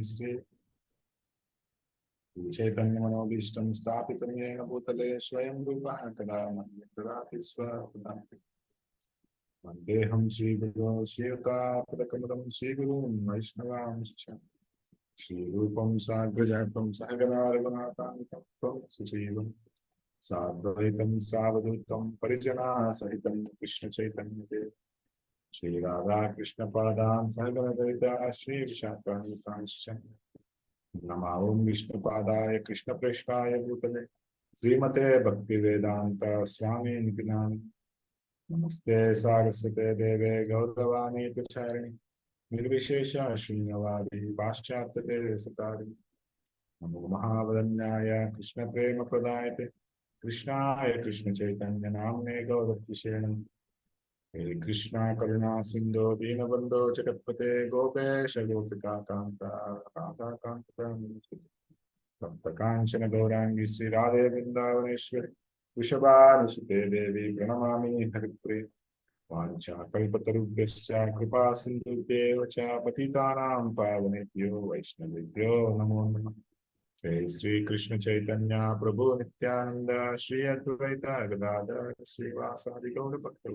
Sri Chaitanya Manobishtam Stapitam Yena Bhutale Swayam Rupa Kada Manyakarati Swapadanti Vandeham Sri Guru Shiyata Padakamadam Sri Guru Vaishnavam Shri Rupam Sagrajatam Sahagana Raghunathan Tattvam Sujivam Sadvaitam Savadutam Parijana Sahitam Krishna Chaitanya Dev Shri Radha Krishna Padan Sahagana Devita Shri Vishakani Sancham Namo Vishnu Padaya Krishna Prestaya Bhutale Srimate Bhaktivedanta Swami Prabhupada Namaste Saraswate Deve Gauravani Pracharani Nirvishesha Shunyavadi Paschatya Satari Namo Mahavadanyaya Krishna Prema Pradayate Krishnaya Krishna Chaitanya Namne Gauravishena Hare Krishna Karuna Sindhu Dinabandho Chakapate Gopesha Gopika Kanta Radha Kanta Bhakta Kanchana Gaurangi Sri Radhe Vrindavaneshwari Vrishabhanusute Devi Pranamami Haripre Vancha Kalpatarubhyascha Kripa Sindhubhyo Cha Patitanam Pavanebhyo Vaishnavibhyo Namo Namah Jai Sri Krishna Chaitanya Prabhu Nityananda Shri Advaita Gadadhar Sri Vasadi Gaura Bhakta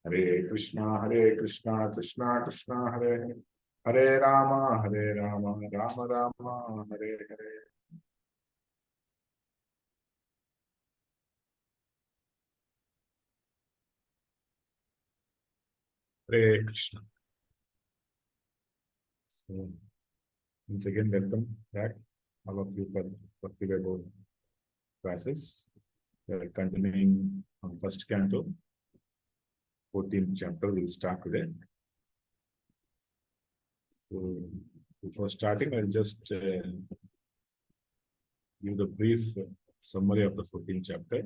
Hare Krishna, Krishna Krishna, Hare Hare, Hare Rama, Rama Rama, Hare Hare. Hare Krishna. So, once again, welcome back, all of you, for Bhaktivedanta classes. We are continuing on first canto, 14th chapter. We'll start today. So, before starting, I'll just give the brief summary of the 14th chapter.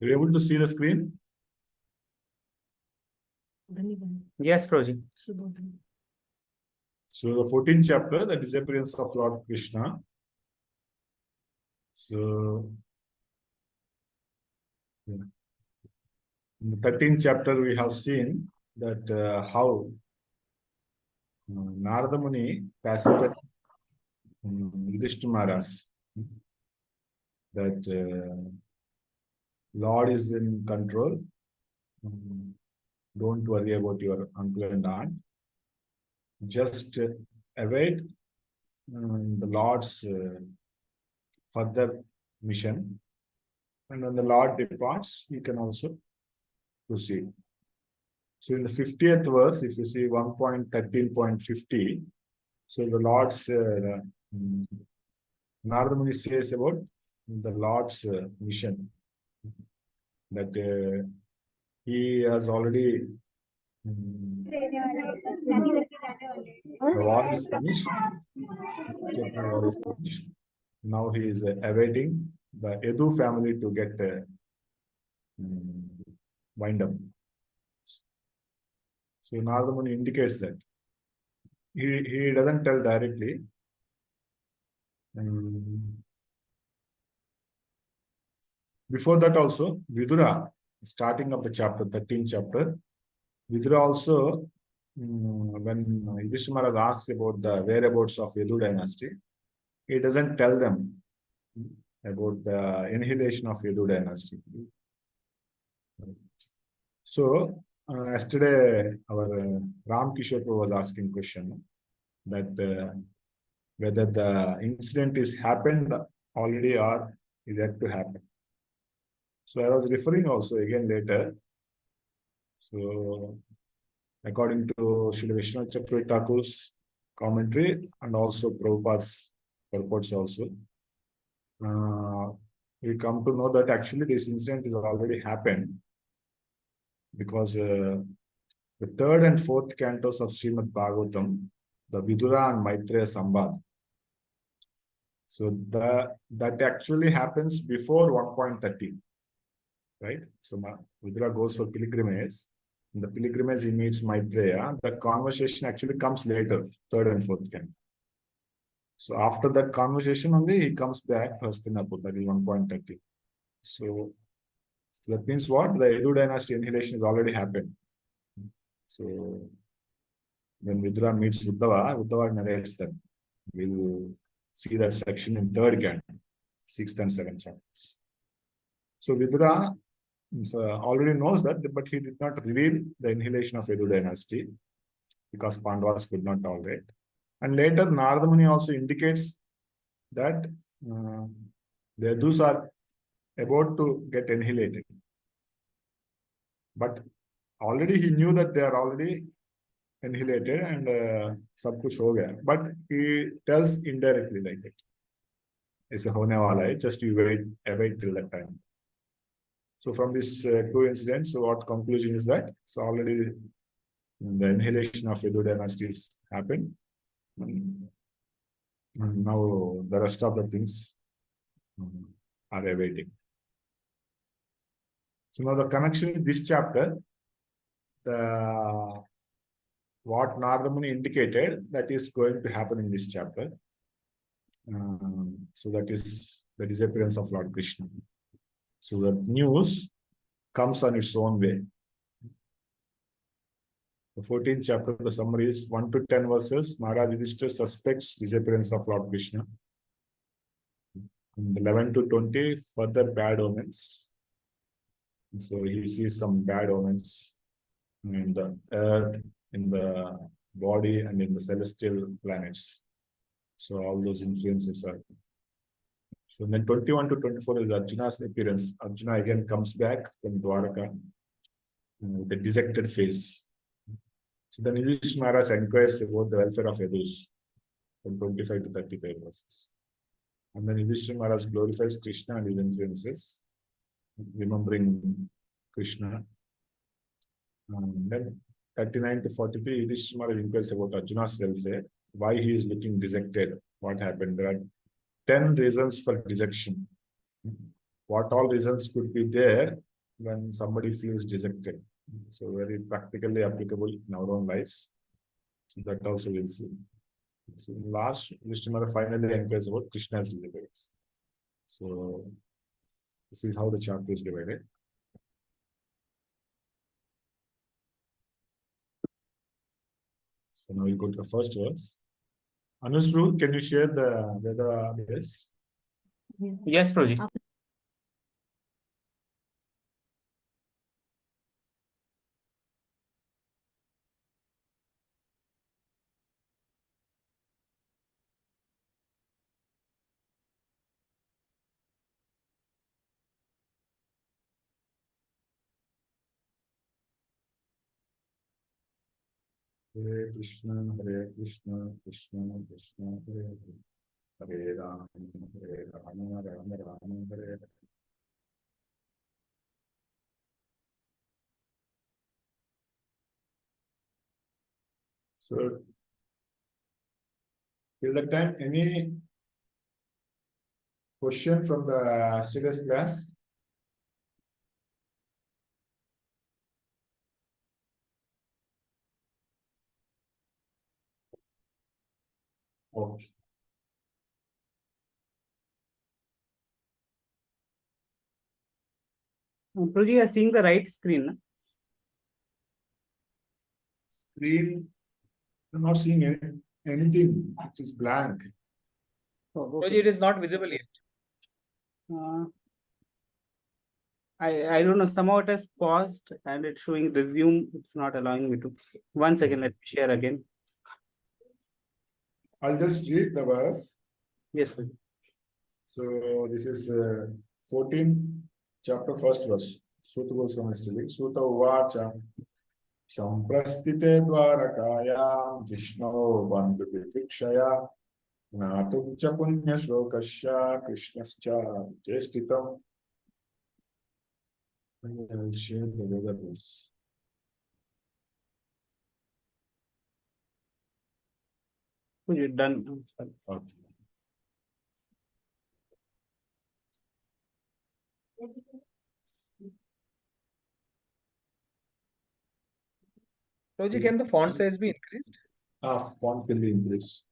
Are you able to see the screen? Yes, Prabhuji. So the 14th chapter, the disappearance of Lord Krishna. So in the 13th chapter, we have seen that how Narada Muni pacified Yudhishthira Maharaj, that Lord is in control. Don't worry about your uncle and aunt. Just await the Lord's further mission. And when the Lord departs, you can also proceed. So in the 50th verse, if you see 1.13.50, so the Lord's Narada Muni says about the Lord's mission, that he has already the war is finished. Now he is awaiting the Yadu family to get wind up. So Narada Muni indicates that. He doesn't tell directly. Before that also, Vidura, starting of the chapter, 13th chapter, Vidura also, when Yudhishthira Maharaj asks about the whereabouts of Yadu dynasty, he doesn't tell them about the annihilation of Yadu dynasty. So, yesterday, our Ram Kishore was asking question that whether the incident is happened already or is yet to happen. So I was referring also again later. So according to Srila Vishnu Chakravarti Thakur's commentary and also Prabhupada's purports also, we come to know that actually this incident is already happened, because the third and fourth cantos of Srimad Bhagavatam, the Vidura and Maitreya Sambad, so that actually happens before 1.30, right? So Vidura goes for pilgrimage. In the pilgrimage, he meets Maitreya. That conversation actually comes later, third and fourth canto. So after that conversation only, he comes back to Hastinapur, that is 1.30. So that means what? The Edu dynasty annihilation has already happened. So when Vidura meets Uddhava narrates that. We'll see that section in third canto, 6th and 7th chapters. So Vidura already knows that, but he did not reveal the annihilation of Edu dynasty because Pandavas could not tolerate. And later, Narada Muni also indicates that the Edus are about to get annihilated. But already he knew that they are already annihilated and sab kuch ho gaya. But he tells indirectly like it. It's a hone wala hai, just you await till that time. So from this two incidents, so what conclusion is that? So already the annihilation of Edu dynasty has happened. And now the rest of the things are awaiting. So now the connection in this chapter, what Narada Muni indicated, that is going to happen in this chapter. So that is the disappearance of Lord Krishna. So the news comes on its own way. The 14th chapter, the summary is 1 to 10 verses. Maharaj Yudhishthira suspects disappearance of Lord Krishna. And 11 to 20, further bad omens. So he sees some bad omens in the earth, in the body, and in the celestial planets. So all those influences are. So then 21 to 24 is Arjuna's appearance. Arjuna again comes back from Dwaraka with a dejected face. So then Yudhishthira Maharaj inquires about the welfare of Edus from 25 to 35 verses. And then Yudhishthira Maharaj glorifies Krishna and his influences, remembering Krishna. And then 39 to 43, Yudhishthira Maharaj inquires about Arjuna's welfare, why he is looking dejected, what happened. There are 10 reasons for dejection. What all reasons could be there when somebody feels dejected? So very practically applicable in our own lives. So that also we'll see. So last, Yudhishthira finally inquires about Krishna's disappearance. So this is how the chapter is divided. So now we'll go to the first verse. Anusru, can you share the Veda base? Yes, Prabhuji. Hare Krishna, Krishna Krishna, Hare Hare. Hare Rama, Rama Rama, Hare Hare. So, till that time, any question from the students class? Okay. Prabhuji, you are seeing the right screen. No? Screen, I'm not seeing anything, which is blank. Oh, okay. Prabhuji, it is not visible yet. I don't know, somehow it has paused and it's showing resume. It's not allowing me to. 1 second, let me share again. I'll just read the verse. Yes, Prabhu. So this is 14 chapter, first verse. Suta Goswami is telling. Suta Uvacha Samprastite Dvarakayam Vishno Bandhu Vivikshaya Natubcha Punya Shlokasya Krishnascha Chestitam. I'll share the other verse. You're done. Sorry. Okay. Prabhuji, can the font size be increased? Font can be increased.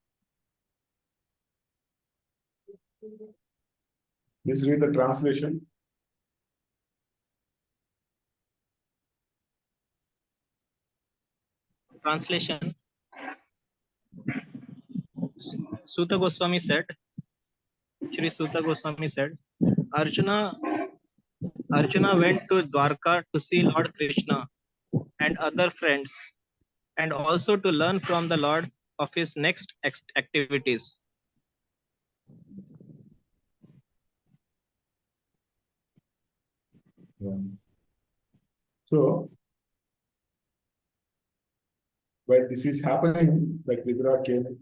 Please read the translation. Translation. Suta Goswami said, Shri Suta Goswami said, Arjuna went to Dwarka to see Lord Krishna and other friends, and also to learn from the Lord of his next activities. Yeah. So, when this is happening, like Vidura came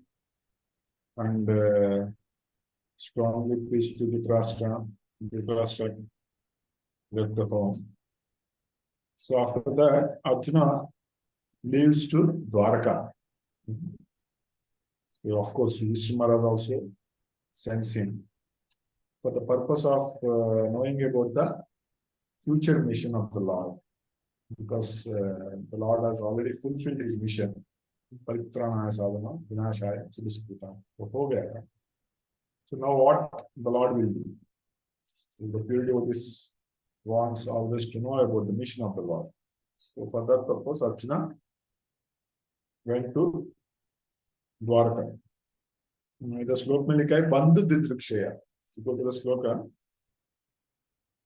and strongly preached to Dhritarashtra. Dhritarashtra left the home. So after that, Arjuna leaves to Dwarka. So of course, Yudhishthira Maharaj also sends him for the purpose of knowing about the future mission of the Lord. Because the Lord has already fulfilled his mission. Paritranaya sadhana, vinashaya, siddhiskritam. So now what the Lord will do? So the pure devotee wants always to know about the mission of the Lord. So for that purpose, Arjuna went to Dwarka. The sloka mein likha hai bandhu didrikshaya. If you go to the sloka,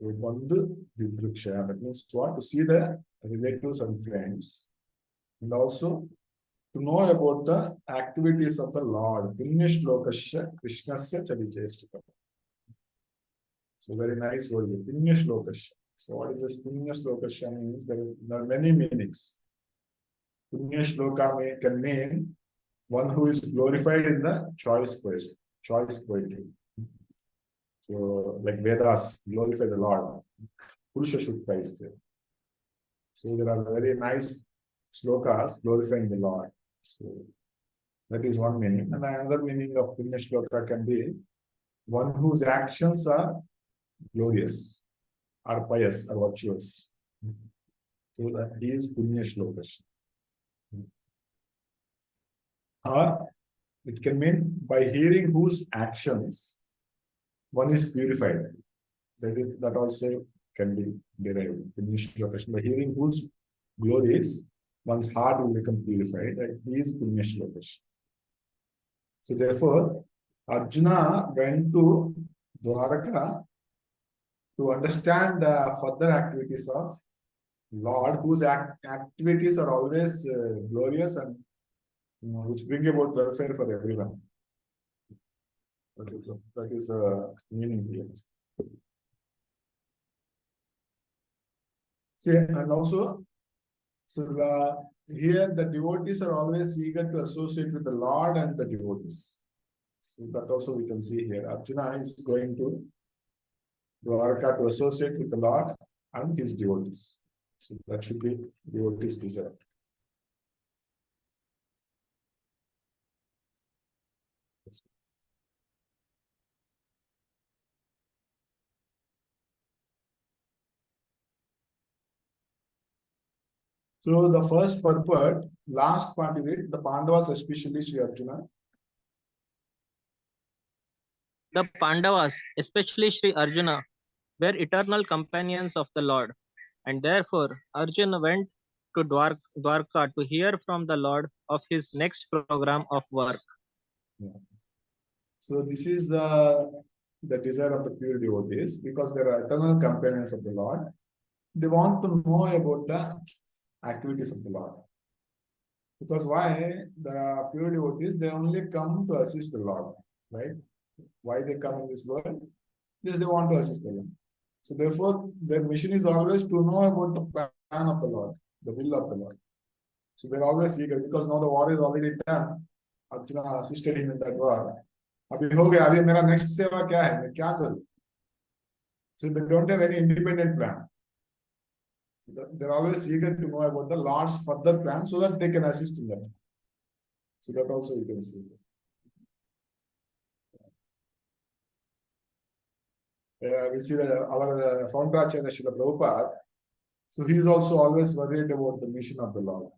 bandhu didrikshaya, that means what? To see the relatives and friends, and also to know about the activities of the Lord. Punya shlokasya Krishnasya chalichestika. So very nice word. Punya shlokasya. So what is this punya shlokasya means? There are many meanings. Punya shloka can mean one who is glorified in the choice poetry. So like Vedas glorify the Lord. Purusha Shukta is there. So there are very nice slokas glorifying the Lord. So that is one meaning. And another meaning of Punya Shloka can be one whose actions are glorious, are pious, are virtuous. So that is Punya Shloka. Or it can mean by hearing whose actions one is purified. That also can be derived. Punya Shloka. By hearing whose glories, one's heart will become purified. That is Punya Shloka. So therefore, Arjuna went to Dwaraka to understand the further activities of Lord, whose activities are always glorious and which bring about welfare for everyone. That is meaning here. See, and also, so here the devotees are always eager to associate with the Lord and the devotees. So that also we can see here. Arjuna is going to Dwarka to associate with the Lord and his devotees. So that should be devotees' desire. So the first purport, last part of it, the Pandavas, especially Sri Arjuna. The Pandavas, especially Sri Arjuna, were eternal companions of the Lord, and therefore Arjuna went to Dwarka to hear from the Lord of his next program of work. Yeah. So this is the desire of the pure devotees, because they are eternal companions of the Lord. They want to know about the activities of the Lord. Because why? The pure devotees, they only come to assist the Lord, right? Why they come in this world? Yes, they want to assist the Lord. So therefore, their mission is always to know about the plan of the Lord, the will of the Lord. So they're always eager, because now the war is already done. Arjuna assisted him in that war. अभी हो गया, अभी मेरा next सेवा क्या है, मैं क्या करूं? So they don't have any independent plan. So they're always eager to know about the Lord's further plan so that they can assist in that. So that also you can see. We see that our founder-acharya Srila Prabhupada, so he is also always worried about the mission of the Lord.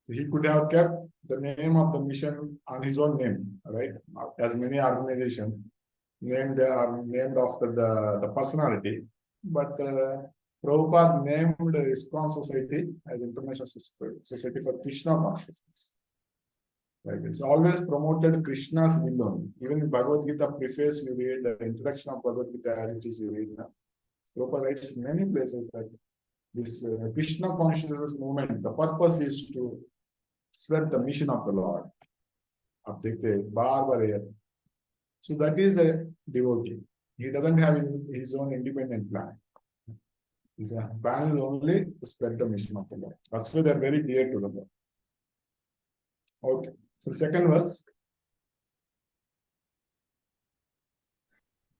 So he could have kept the name of the mission on his own name, right? As many organizations named are named after the personality, but Prabhupada named ISKCON Society as International Society for Krishna Consciousness. Right? It's always promoted Krishna's will only. Even in Bhagavad Gita preface, you read the introduction of Bhagavad Gita as it is, you read now. Prabhupada writes in many places that this Krishna Consciousness movement, the purpose is to spread the mission of the Lord. So that is a devotee. He doesn't have his own independent plan. His plan is only to spread the mission of the Lord. That's why they're very dear to the Lord. Okay. So second verse.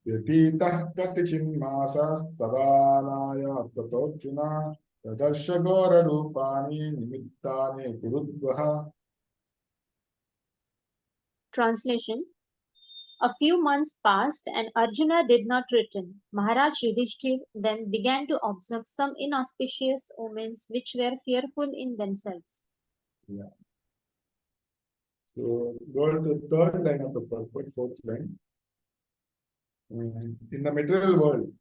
Yatitah katichinmasas tadalaya tatorjuna tadarshagora rupani nimittani kurudvaha. Translation. A few months passed and Arjuna did not return. Maharaj Yudhishthir then began to observe some inauspicious omens which were fearful in themselves. Yeah. So go to the third line of the purport, fourth line. In the material world,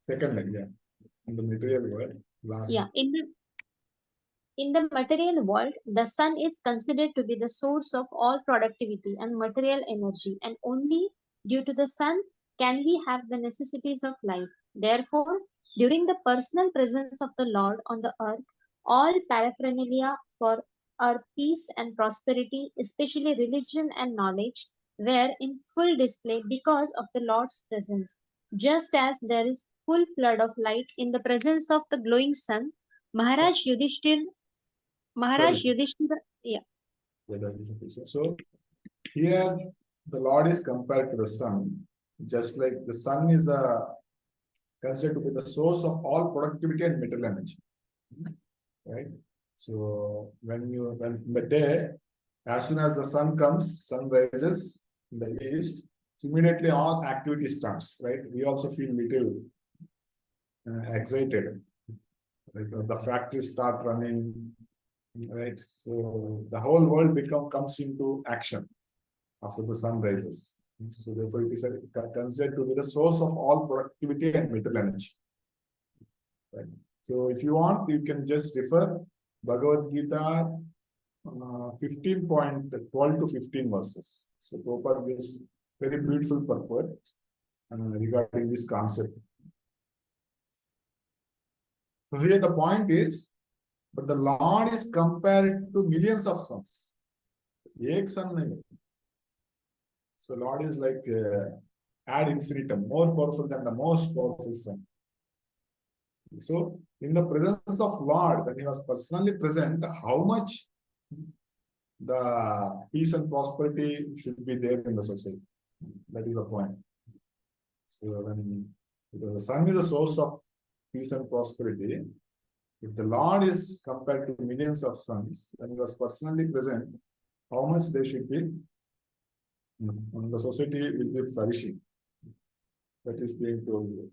second line, yeah. In the material world, last. Yeah, in the material world, the sun is considered to be the source of all productivity and material energy, and only due to the sun can we have the necessities of life. Therefore, during the personal presence of the Lord on the earth, all paraphernalia for our peace and prosperity, especially religion and knowledge, were in full display because of the Lord's presence. Just as there is full flood of light in the presence of the glowing sun, Maharaj Yudhishthir, yeah. So here the Lord is compared to the sun, just like the sun is considered to be the source of all productivity and material energy. Right? So when in the day, as soon as the sun comes, sun rises in the east, immediately all activity starts, right? We also feel little excited. Like the factories start running, right? So the whole world comes into action after the sun rises. So therefore it is considered to be the source of all productivity and material energy. Right? So if you want, you can just refer Bhagavad Gita 15.12 to 15 verses. So Prabhupada gives very beautiful purport regarding this concept. So here the point is, but the Lord is compared to millions of suns. Ek sun nahi. So Lord is like ad infinitum, more powerful than the most powerful sun. So in the presence of Lord, when he was personally present, how much the peace and prosperity should be there in the society. That is the point. So when the sun is the source of peace and prosperity, if the Lord is compared to millions of suns, when he was personally present, how much there should be, and the society will be flourishing. That is being told here.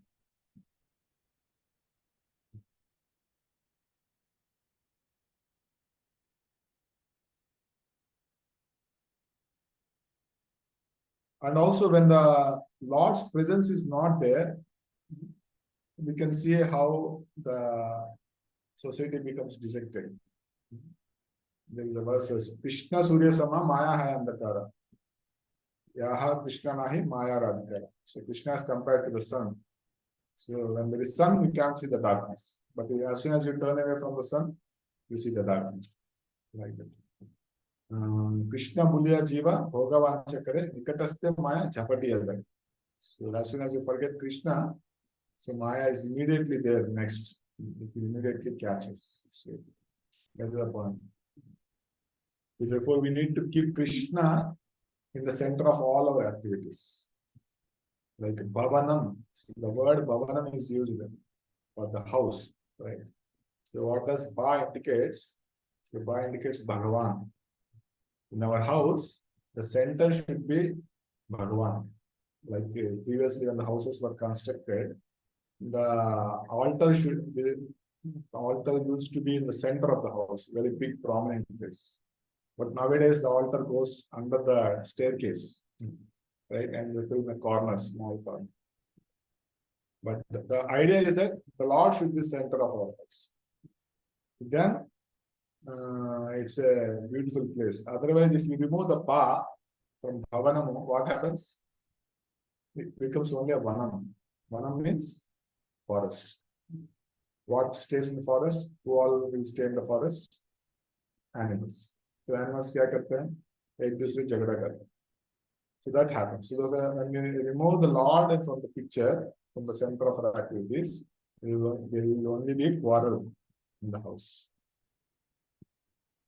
And also when the Lord's presence is not there, we can see how the society becomes dejected. There is a verse, Krishna Surya Sama Maya Hai Andhakara. Yaha Krishna Nahi Maya Radhikara. So Krishna is compared to the sun. So when there is sun, we can't see the darkness. But as soon as you turn away from the sun, you see the darkness. Like that. Krishna Bulya Jiva, Bhogavanchakare, Nikataste Maya, Japati Adar. So as soon as you forget Krishna, so Maya is immediately there next. It immediately catches. So that is the point. Therefore, we need to keep Krishna in the center of all our activities. Like Bhavanam, the word Bhavanam is used for the house, right? So what does Bha indicates? So Bha indicates Bhagavan. In our house, the center should be Bhagavan. Like previously when the houses were constructed, the altar used to be in the center of the house, very big prominent place. But nowadays the altar goes under the staircase, right? And in the corner, small corner. But the idea is that the Lord should be center of our house. Then it's a beautiful place. Otherwise, if you remove the Pa from Bhavanam, what happens? It becomes only a Vanam. Vanam means forest. What stays in the forest? Who all will stay in the forest? Animals. So animals क्या करते हैं? एक दूसरे झगड़ा करते हैं. So that happens. So when we remove the Lord from the picture, from the center of our activities, there will only be quarrel in the house.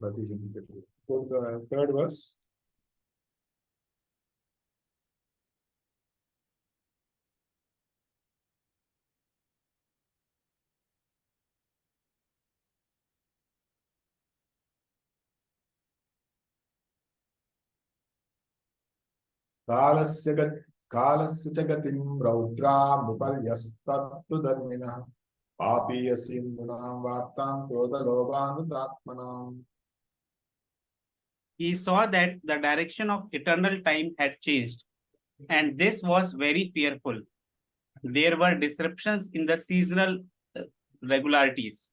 That is indicated. So the third verse. कालस्य च गतिं रौद्रामुपर्यस्तत्तु धर्मिणः पापीयसीन्दूनां वार्तां क्रोधलोभानुतात्मनाम्. He saw that the direction of eternal time had changed, and this was very fearful. There were disruptions in the seasonal regularities.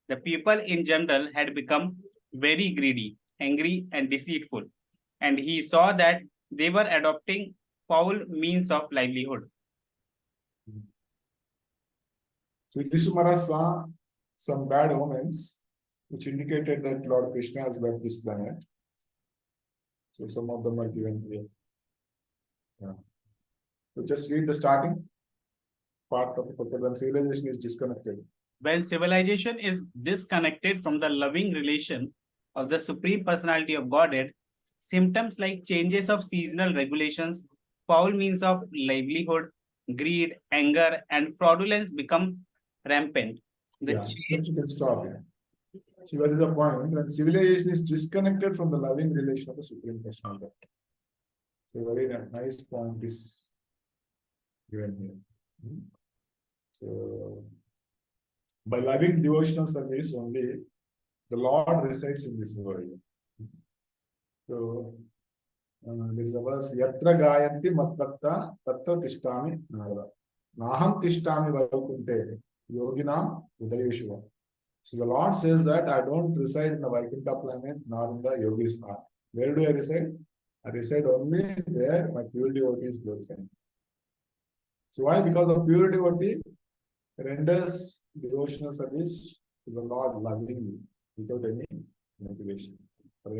The people in general had become very greedy, angry, and deceitful, and he saw that they were adopting foul means of livelihood. So Yudhishthira saw some bad omens, which indicated that Lord Krishna has left this planet. So some of them are given here. Yeah. So just read the starting part of the Prabhupada. When civilization is disconnected. When civilization is disconnected from the loving relation of the Supreme Personality of Godhead, symptoms like changes of seasonal regulations, foul means of livelihood, greed, anger, and fraudulence become rampant. The change... You can stop here. So that is the point. When civilization is disconnected from the loving relation of the Supreme Personality. So very nice point is given here. So by loving devotional service only, the Lord resides in this world. So there is a verse, Yatra Gayanti Matbhakta Tatra Tishtami Narada. Naham Tishtami Vaikunte Yoginam Udayeshva. So the Lord says that I don't reside in the Vaikuntha planet nor in the Yogi's heart. Where do I reside? I reside only where my pure devotee is glorified. So why? Because the pure devotee renders devotional service to the Lord lovingly without any motivation. So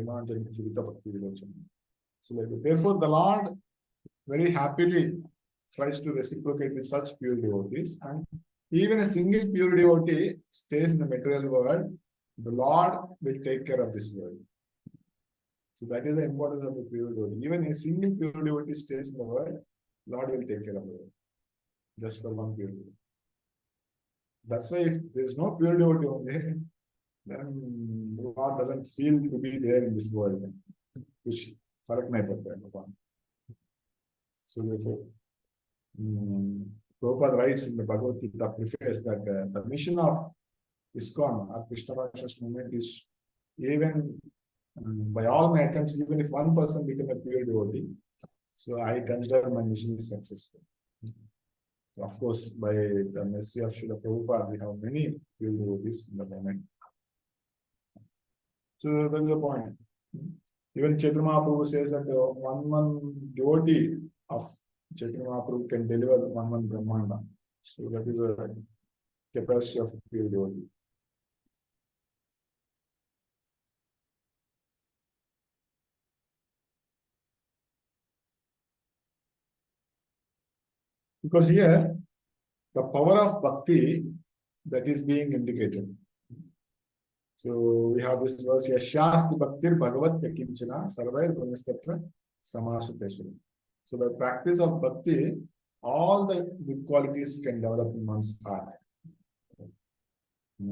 therefore the Lord very happily tries to reciprocate with such pure devotees, and even a single pure devotee stays in the material world, the Lord will take care of this world. So that is the importance of the pure devotee. Even a single pure devotee stays in the world, Lord will take care of the world. Just for one pure devotee. That's why if there is no pure devotee only, then God doesn't feel to be there in this world, which farak nahi padta hai. So therefore, Prabhupada writes in the Bhagavad Gita preface that the mission of ISKCON, or Krishna Consciousness movement, is even by all my attempts, even if one person become a pure devotee, so I consider my mission is successful. Of course, by the mercy of Srila Prabhupada, we have many pure devotees in the moment. So that is the point. Even Chaitanya Mahaprabhu says that one devotee of Chaitanya Mahaprabhu can deliver one Brahmanda. So that is a capacity of pure devotee. Because here, the power of bhakti that is being indicated. So we have this verse, Yashasti Bhaktir Bhagavat Yakinchana Sarvair Brahmastatra Samasuteshwara. So by practice of bhakti, all the good qualities can develop in one's heart. We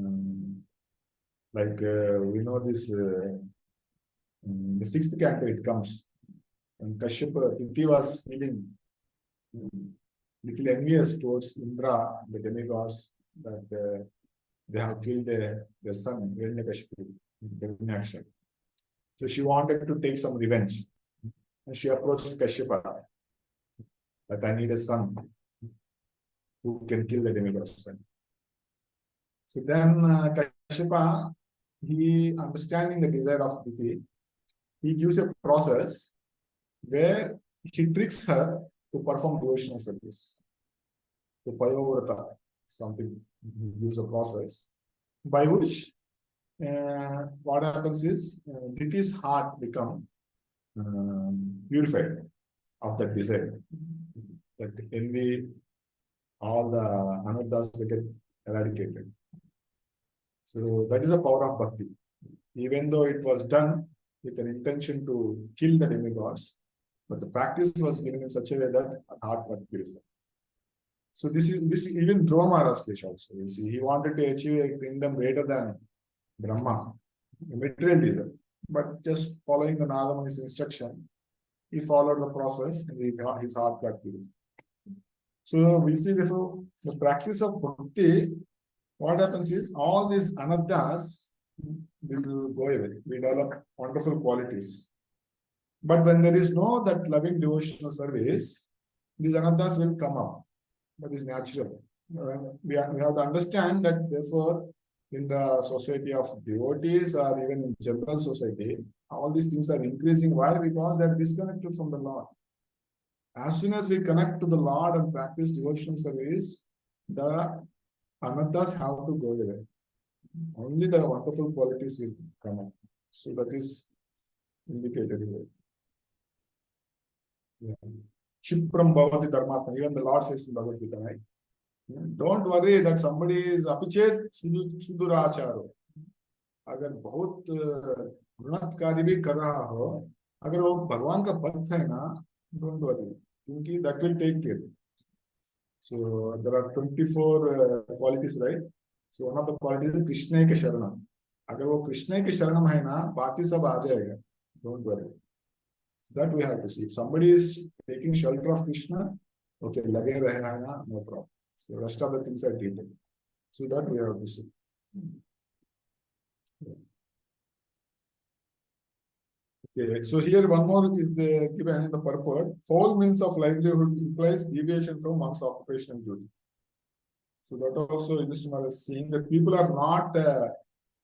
know this, the sixth canto it comes. And Kashyapa, Titi was feeling little envious towards Indra, the demigods, that they have killed their son, Hiranyakashipu, in action. So she wanted to take some revenge. And she approached Kashyapa, that I need a son who can kill the demigod's son. So then Kashyapa, he understanding the desire of Diti, he gives a process where he tricks her to perform devotional service. To Payovrata, something, he gives a process by which what happens is Diti's heart become purified of that desire. That envy, all the anarthas, they get eradicated. So that is the power of bhakti. Even though it was done with an intention to kill the demigods, but the practice was given in such a way that heart got purified. So this even Dhruva Maharaj's case also. You see, he wanted to achieve a kingdom greater than Brahma, a material desire, but just following the Narada Muni's instruction, he followed the process and his heart got purified. So we see therefore the practice of bhakti. What happens is all these anarthas will go away. We develop wonderful qualities. But when there is no that loving devotional service, these anarthas will come up. That is natural. We have to understand that therefore in the society of devotees or even in general society, all these things are increasing. Why? Because they are disconnected from the Lord. As soon as we connect to the Lord and practice devotional service, the anarthas have to go away. Only the wonderful qualities will come up. So that is indicated here. Shipram Bhavati Dharmatma. Even the Lord says in Bhagavad Gita, right? Don't worry that somebody is apichet founder-acharya. अगर बहुत गुणकारी भी कर रहा हो, अगर वो भगवान का पथ है ना, don't worry, क्योंकि that will take care. So there are 24 qualities, right? So one of the qualities is Krishna के शरणम. अगर वो कृष्ण के शरणम है ना, बाकी सब आ जाएगा. Don't worry. So that we have to see. If somebody is taking shelter of Krishna, okay, लगे रहे हैं ना, no problem. So rest of the things are detailed. So that we have to see. Okay, so here one more is the given in the purport. Foul means of livelihood implies deviation from one's occupational duty. So that also Yudhishthira is seeing that people are not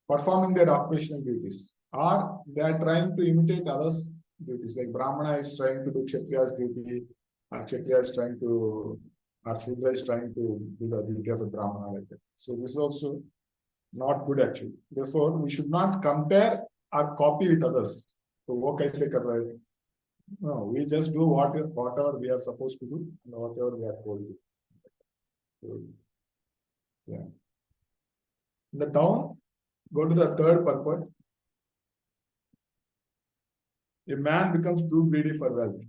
performing their occupational duties, or they are trying to imitate others' duties. Like Brahmana is trying to do Kshatriya's duty, or Kshatriya is trying to, or Shudra is trying to do the duty of a Brahmana like that. So this is also not good actually. Therefore, we should not compare or copy with others. So वो कैसे कर रहे हैं? No, we just do whatever we are supposed to do and whatever we are told to do. So, yeah. In the down, go to the third purport. A man becomes too greedy for wealth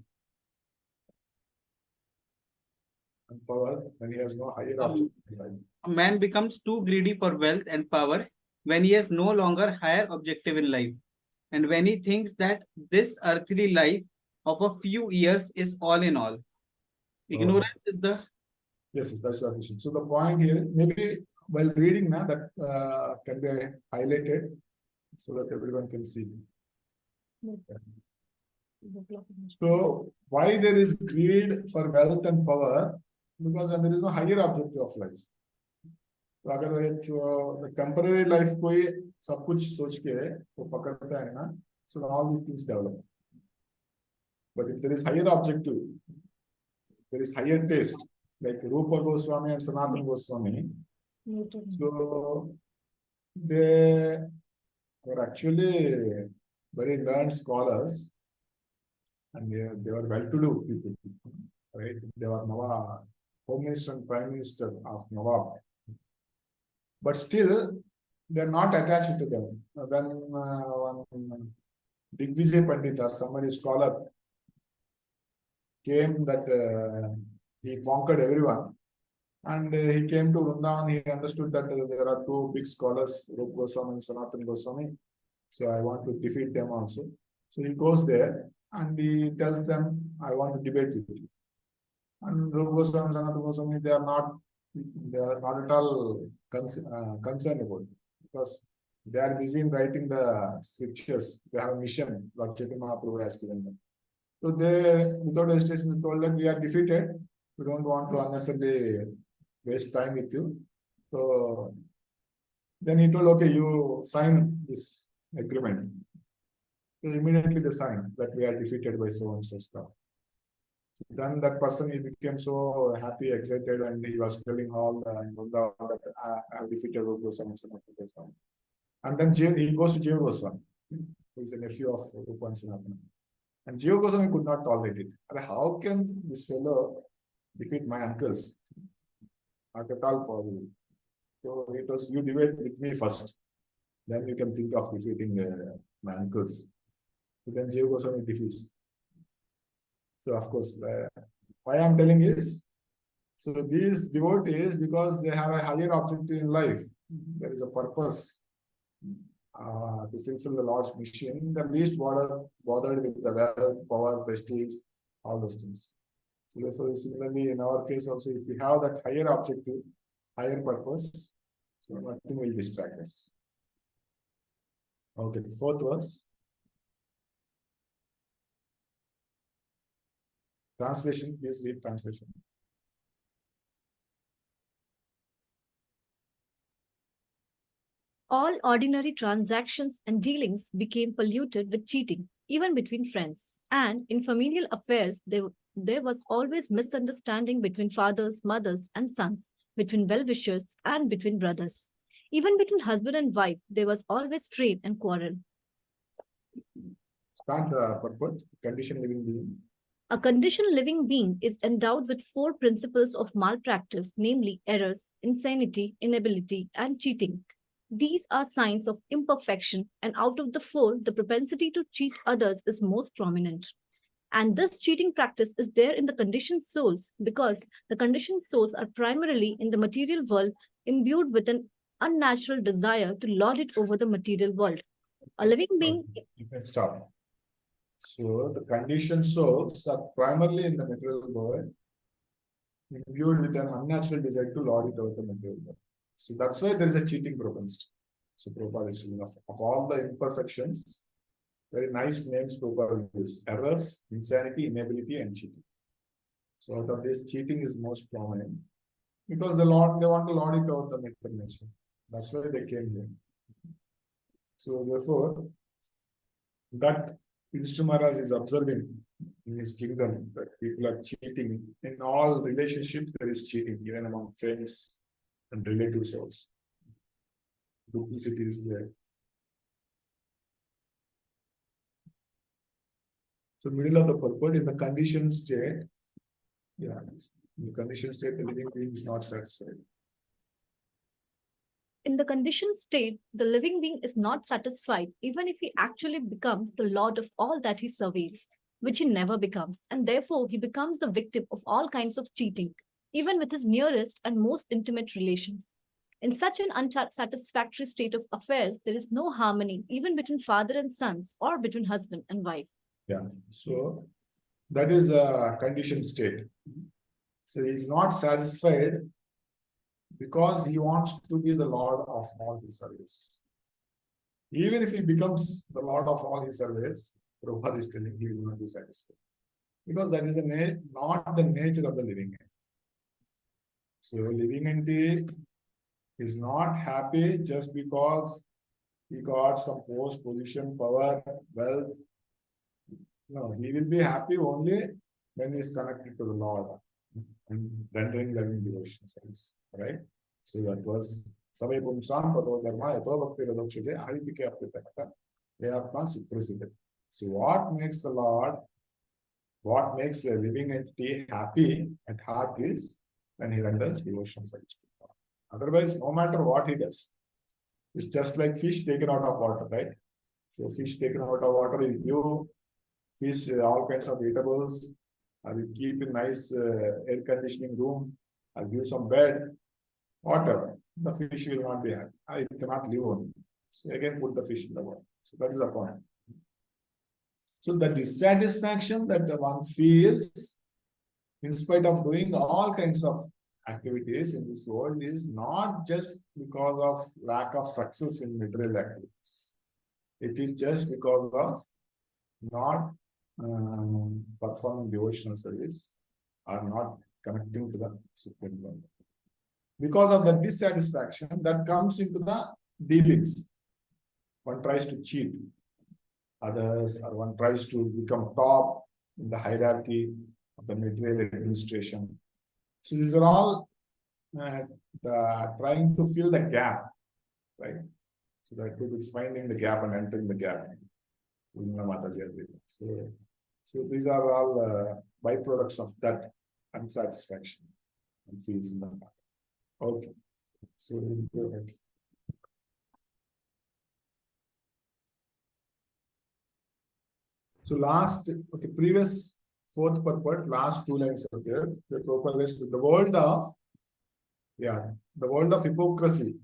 and power when he has no higher object in life. A man becomes too greedy for wealth and power when he has no longer higher objective in life, and when he thinks that this earthly life of a few years is all in all. Ignorance is the... Yes, that's sufficient. So the point here, maybe while reading now, that can be highlighted so that everyone can see. So why there is greed for wealth and power? Because when there is no higher objective of life. तो अगर एक temporary life कोई सब कुछ सोच के वो पकड़ता है ना, so all these things develop. But if there is higher objective, there is higher taste, like Rupa Goswami and Sanatana Goswami, So they were actually very learned scholars, and they were well-to-do people, right? They were Nawab, Home Minister and Prime Minister of Nawab. But still, they are not attached to them. When one Digvijay Pandit or somebody scholar came that he conquered everyone, and he came to Vrindavan, he understood that there are two big scholars, Rupa Goswami and Sanatana Goswami. So I want to defeat them also. So he goes there and he tells them, I want to debate with you. And Rupa Goswami and Sanatana Goswami, they are not at all concerned about it, because they are busy in writing the scriptures. They have a mission, Lord Chaitanya Mahaprabhu has given them. So they, without hesitation, told that we are defeated. We don't want to unnecessarily waste time with you. So then he told, okay, you sign this agreement. So immediately they signed that we are defeated by so and so stuff. So then that person, he became so happy, excited, and he was telling all that I have defeated Rupa Goswami. And then he goes to Jiva Goswami, who is the nephew of Rupa and Sanatana. And Jiva Goswami could not tolerate it. How can this fellow defeat my uncles? Not at all possible. So it was, you debate with me first. Then you can think of defeating my uncles. So then Jiva Goswami defeats. So of course, why I am telling is, so these devotees, because they have a higher objective in life, there is a purpose to fulfill the Lord's mission, the least bothered with the wealth, power, prestige, all those things. So therefore, similarly, in our case also, if we have that higher objective, higher purpose, so nothing will distract us. Okay, the fourth verse. Translation, please read translation. All ordinary transactions and dealings became polluted with cheating, even between friends. And in familial affairs, there was always misunderstanding between fathers, mothers, and sons, between well-wishers and between brothers. Even between husband and wife, there was always strain and quarrel. Start purport, conditioned living being. A conditioned living being is endowed with four principles of malpractice, namely errors, insanity, inability, and cheating. These are signs of imperfection, and out of the four, the propensity to cheat others is most prominent. And this cheating practice is there in the conditioned souls because the conditioned souls are primarily in the material world imbued with an unnatural desire to lord it over the material world. A living being... You can stop. So the conditioned souls are primarily in the material world, imbued with an unnatural desire to lord it over the material world. So that's why there is a cheating propensity. So Prabhupada is telling of all the imperfections, very nice names Prabhupada uses: errors, insanity, inability, and cheating. So out of this, cheating is most prominent because they want to lord it over the material nature. That's why they came here. So therefore, that Yudhishthira Maharaj is observing in his kingdom that people are cheating. In all relationships, there is cheating, even among friends and relatives also. Duplicity is there. So middle of the purport, in the conditioned state, in the conditioned state, the living being is not satisfied. In the conditioned state, the living being is not satisfied even if he actually becomes the lord of all that he surveys, which he never becomes, and therefore he becomes the victim of all kinds of cheating, even with his nearest and most intimate relations. In such an unsatisfactory state of affairs, there is no harmony even between father and sons or between husband and wife. Yeah, so that is a conditioned state. So he is not satisfied because he wants to be the lord of all his service. Even if he becomes the lord of all his service, Prabhupada is telling he will not be satisfied. Because that is not the nature of the living entity. So living entity is not happy just because he got some post, position, power, wealth. No, he will be happy only when he is connected to the Lord and rendering loving devotion service. Right? So that was Savai Pumsam Pado Dharma Yato Bhakti Radokshite Ahitike Apritakata Yatma Suprasiddhati. So what makes the Lord, what makes the living entity happy at heart is when he renders devotional service to God. Otherwise, no matter what he does, it's just like fish taken out of water, right? So fish taken out of water, you fish all kinds of eatables, I will keep in nice air conditioning room, I'll give some bed, water, the fish will not be happy. I cannot live on it. So again, put the fish in the water. So that is the point. So the dissatisfaction that one feels in spite of doing all kinds of activities in this world is not just because of lack of success in material activities. It is just because of not performing devotional service or not connecting to the Supreme Lord. Because of the dissatisfaction that comes into the dealings, one tries to cheat others, or one tries to become top in the hierarchy of the material administration. So these are all trying to fill the gap, right? So that group is finding the gap and entering the gap. So these are all byproducts of that unsatisfaction and feels in the heart. Okay. So we'll go ahead. So previous fourth purport, last two lines are there. The Prabhupada is the world of hypocrisy.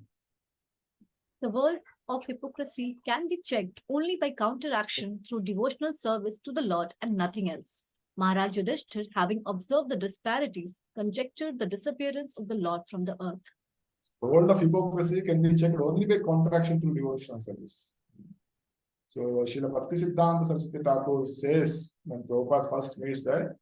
The world of hypocrisy can be checked only by counteraction through devotional service to the Lord and nothing else. Maharaj Yudhishthir, having observed the disparities, conjectured the disappearance of the Lord from the earth. The world of hypocrisy can be checked only by counteraction through devotional service. So Srila Bhaktivedanta Saraswati Thakur says, when Prabhupada first meets that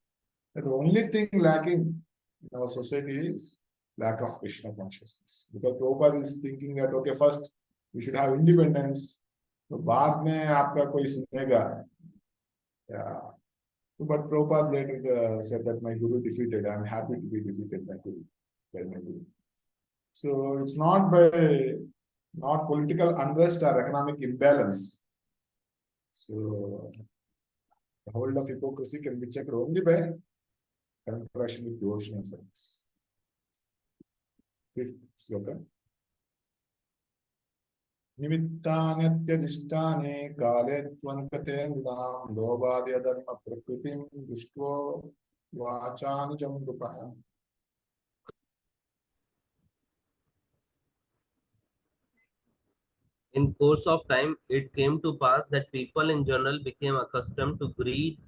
the only thing lacking in our society is lack of Krishna consciousness. Because Prabhupada is thinking that, okay, first we should have independence. So बाद में आपका कोई सुनेगा. Yeah. But Prabhupada later said that my Guru defeated. I am happy to be defeated by my Guru. So it's not political unrest or economic imbalance. So the world of hypocrisy can be checked only by contraction with devotional service. Fifth sloka. Nimittanyathyadhisthane kale tvankate nudam lobhadya dharma prakritim drishtvo vachanijam rupaha. In course of time, it came to pass that people in general became accustomed to greed,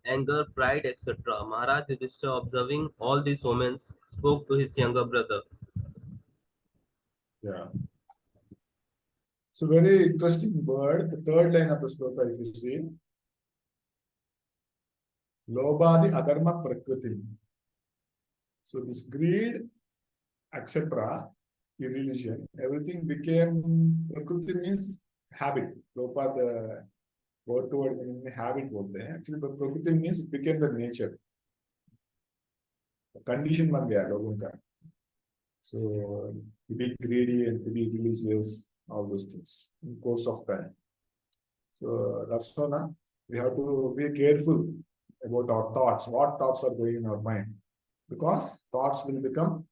anger, pride, etc. Maharaj Yudhishthira, observing all these omens, spoke to his younger brother. Yeah. So very interesting word. The third line of the sloka, if you see, Lobhadi adharma prakriti. So this greed, etc., religion, everything became prakriti means habit. Prabhupada word to word meaning habit bolte hain. Actually, prakriti means it became the nature. Condition ban gaya logon ka. So to be greedy and to be religious, all those things in course of time. So that's why now we have to be careful about our thoughts. What thoughts are going in our mind? Because thoughts will become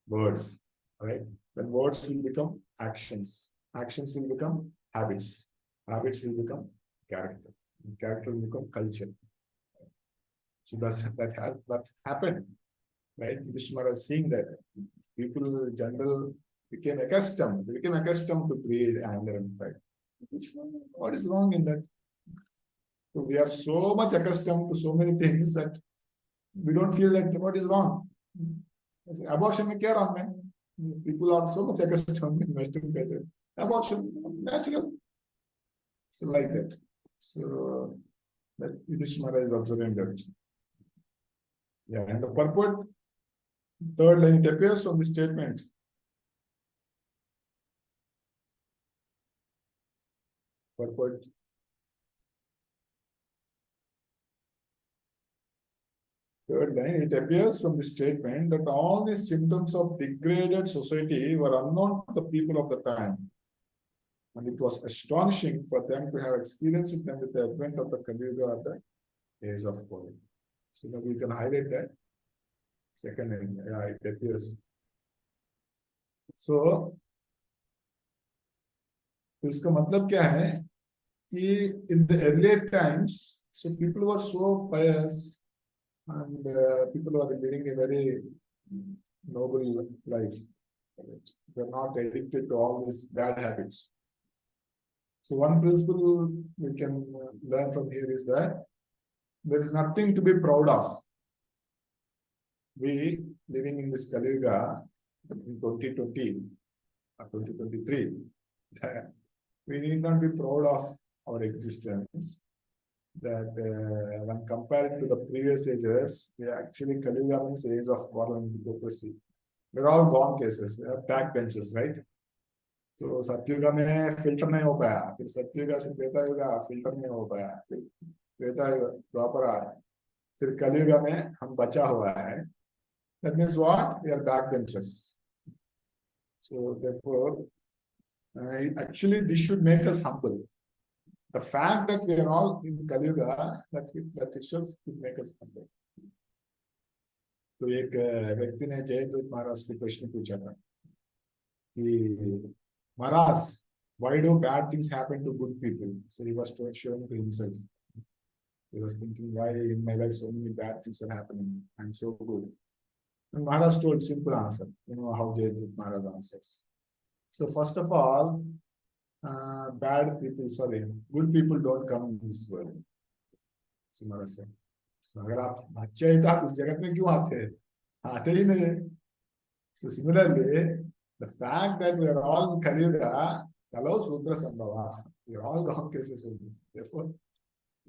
words, right? Then words will become actions. Actions will become habits. Habits will become character. Character will become culture. So that happened, right? Krishna is seeing that people in general became accustomed. They became accustomed to greed, anger, and pride. What is wrong in that? So we are so much accustomed to so many things that we don't feel that what is wrong. Abortion mein kya wrong hai? People are so much accustomed in Western culture. Abortion, natural. So like that. So that Yudhishthira is observing that. Yeah, and the purport, third line, it appears from the statement. Purport. Third line, it appears from the statement that all these symptoms of degraded society were unknown to the people of the time. And it was astonishing for them to have experienced them with the advent of the Kali Yuga at the age of gold. So now we can highlight that. Second line, yeah, it appears. So, इसका मतलब क्या है कि in the earlier times, so people were so pious and people were living a very noble life. They're not addicted to all these bad habits. So one principle we can learn from here is that there is nothing to be proud of. We living in this Kali Yuga in 2020 or 2023, we need not be proud of our existence. That when compared to the previous ages, we actually Kali Yuga means age of moral hypocrisy. They're all gone cases, back benches, right? तो सत्युगा में filter नहीं हो पाया, फिर सत्युगा से त्रेता युगा filter नहीं हो पाया, फिर त्रेता युग द्वापर आया, फिर कलियुगा में हम बचा हुआ है. That means what? We are backbenchers. So therefore, actually this should make us humble. The fact that we are all in Kali Yuga, that itself should make us humble. तो एक व्यक्ति ने जयदूत महाराज को प्रश्न पूछा था कि Maharaj, why do bad things happen to good people? So he was showing to himself. He was thinking, why in my life so many bad things are happening? I'm so good. And Maharaj told simple answer. You know how Jayadut Maharaj answers. So first of all, good people don't come in this world. So Maharaj said, so अगर आप अच्छे हैं तो आप इस जगत में क्यों आते हैं? आते ही नहीं. So similarly, the fact that we are all in Kali Yuga allows Sudra Sambhava. We are all gone cases only. Therefore,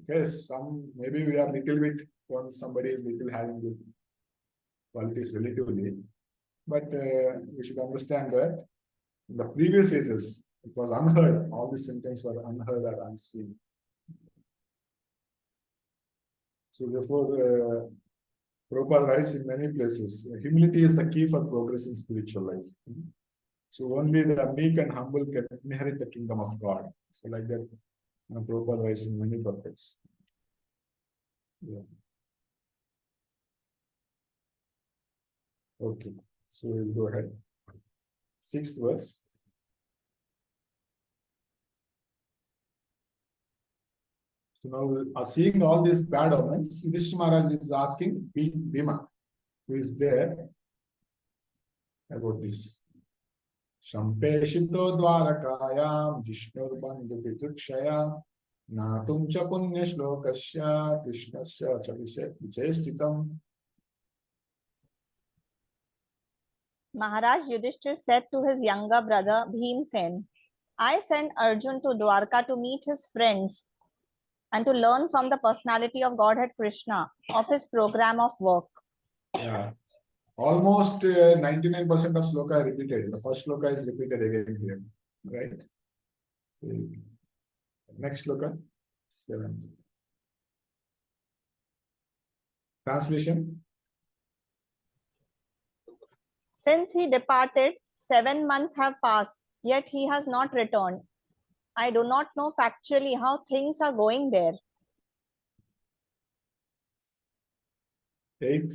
yes, maybe we are little bit, when somebody is little having good qualities relatively, but we should understand that in the previous ages, it was unheard. All these symptoms were unheard or unseen. So therefore, Prabhupada writes in many places, humility is the key for progress in spiritual life. So only the meek and humble can inherit the kingdom of God. So like that, Prabhupada writes in many purports. Yeah. Okay, so we'll go ahead. 6th verse. So now we are seeing all these bad omens. Yudhishthira Maharaj is asking Bhima, who is there, about this. Shampeshito dvarakayam Vishnur bandhu pitrukshaya natum cha punya shlokasya krishnasya cha vichestitam. Maharaj Yudhishthir said to his younger brother Bhimsen, I sent Arjun to Dwarka to meet his friends and to learn from the personality of Godhead Krishna of his program of work. Yeah. Almost 99% of sloka is repeated. The first sloka is repeated again here, right? So, next sloka, 7th. Translation. Since he departed, 7 months have passed, yet he has not returned. I do not know factually how things are going there. 8th.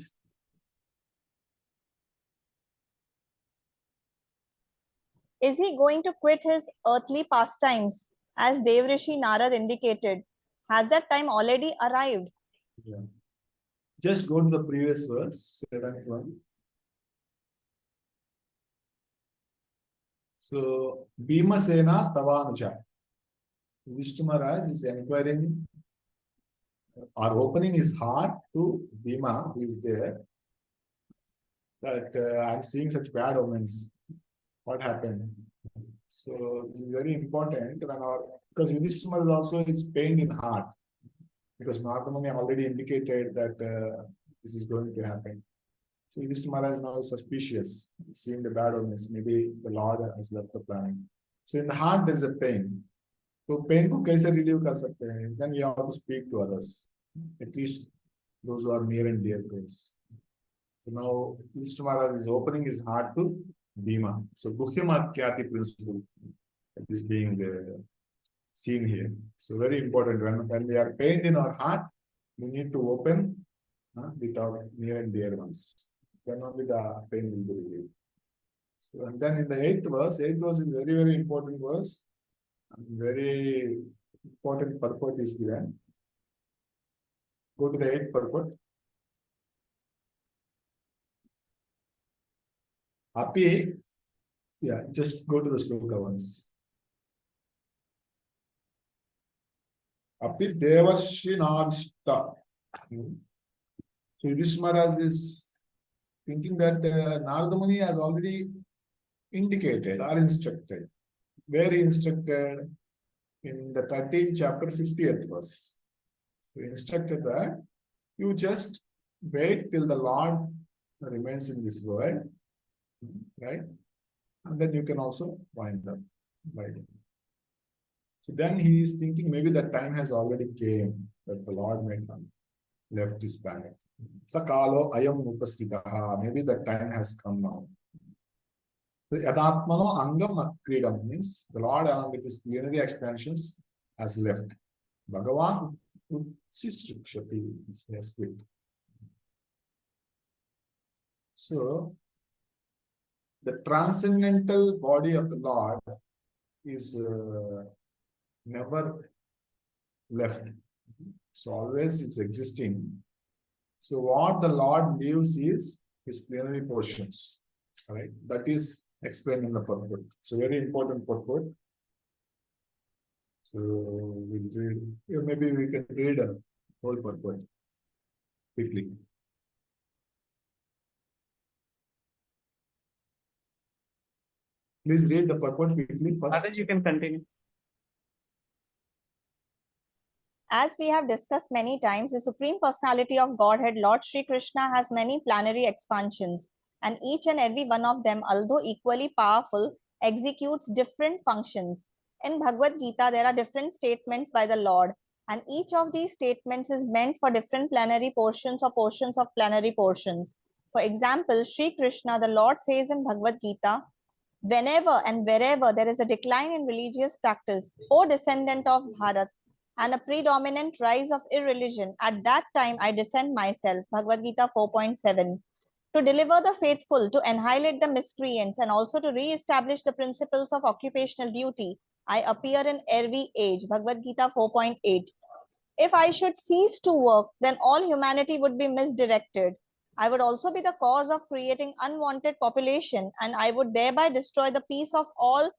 Is he going to quit his earthly pastimes, as Devrishi Narad indicated? Has that time already arrived? Yeah. Just go to the previous verse, 7th one. So, Bhimasena Tavanuja. Yudhishthira Maharaj is inquiring or opening his heart to Bhima, who is there, that I'm seeing such bad omens. What happened? So this is very important because Yudhishthira Maharaj also is pained in heart, because Nardamani already indicated that this is going to happen. So Yudhishthira Maharaj is now suspicious, seeing the bad omens. Maybe the Lord has left the planet. So in the heart there is a pain. So pain को कैसे relieve कर सकते हैं? Then you have to speak to others. At least those who are near and dear to us. So now, Mr. Maharaj is opening his heart to Bhima. So, Guhyamakyati principle is being seen here. So, very important. When we are pained in our heart, we need to open with our near and dear ones. Then only the pain will be relieved. So, and then in the eighth verse is very, very important verse. Very important purport is given. Go to the eighth purport. Api, yeah, just go to the sloka once. Api Devashinarshta. So Yudhishthira Maharaj is thinking that Narada Muni has already indicated or instructed. Where he instructed? In the 13th chapter, 50th verse. He instructed that you just wait till the Lord remains in this world, right? And then you can also wind up. Right? So then he is thinking maybe the time has already came that the Lord may come, left this planet. Sakalo ayam upastitaha. Maybe the time has come now. The Yadatmano Angam Akridam means the Lord, along with his plenary expansions, has left. Bhagavan Utsishtrikshati has quit. So, the transcendental body of the Lord is never left. So, always it's existing. So, what the Lord leaves is his plenary portions. Right? That is explained in the purport. So very important purport. So we'll read, maybe we can read a whole purport quickly. Please read the purport quickly first. Maharaj, you can continue. As we have discussed many times, the Supreme Personality of Godhead, Lord Sri Krishna, has many planetary expansions, and each and every one of them, although equally powerful, executes different functions. In Bhagavad Gita, there are different statements by the Lord, and each of these statements is meant for different plenary portions or portions of plenary portions. For example, Sri Krishna, the Lord says in Bhagavad Gita, whenever and wherever there is a decline in religious practice, O descendant of Bharat, and a predominant rise of irreligion, at that time I descend myself, Bhagavad Gita 4.7, to deliver the faithful, to annihilate the miscreants, and also to re-establish the principles of occupational duty. I appear in every age, Bhagavad Gita 4.8. If I should cease to work, then all humanity would be misdirected. I would also be the cause of creating unwanted population, and I would thereby destroy the peace of all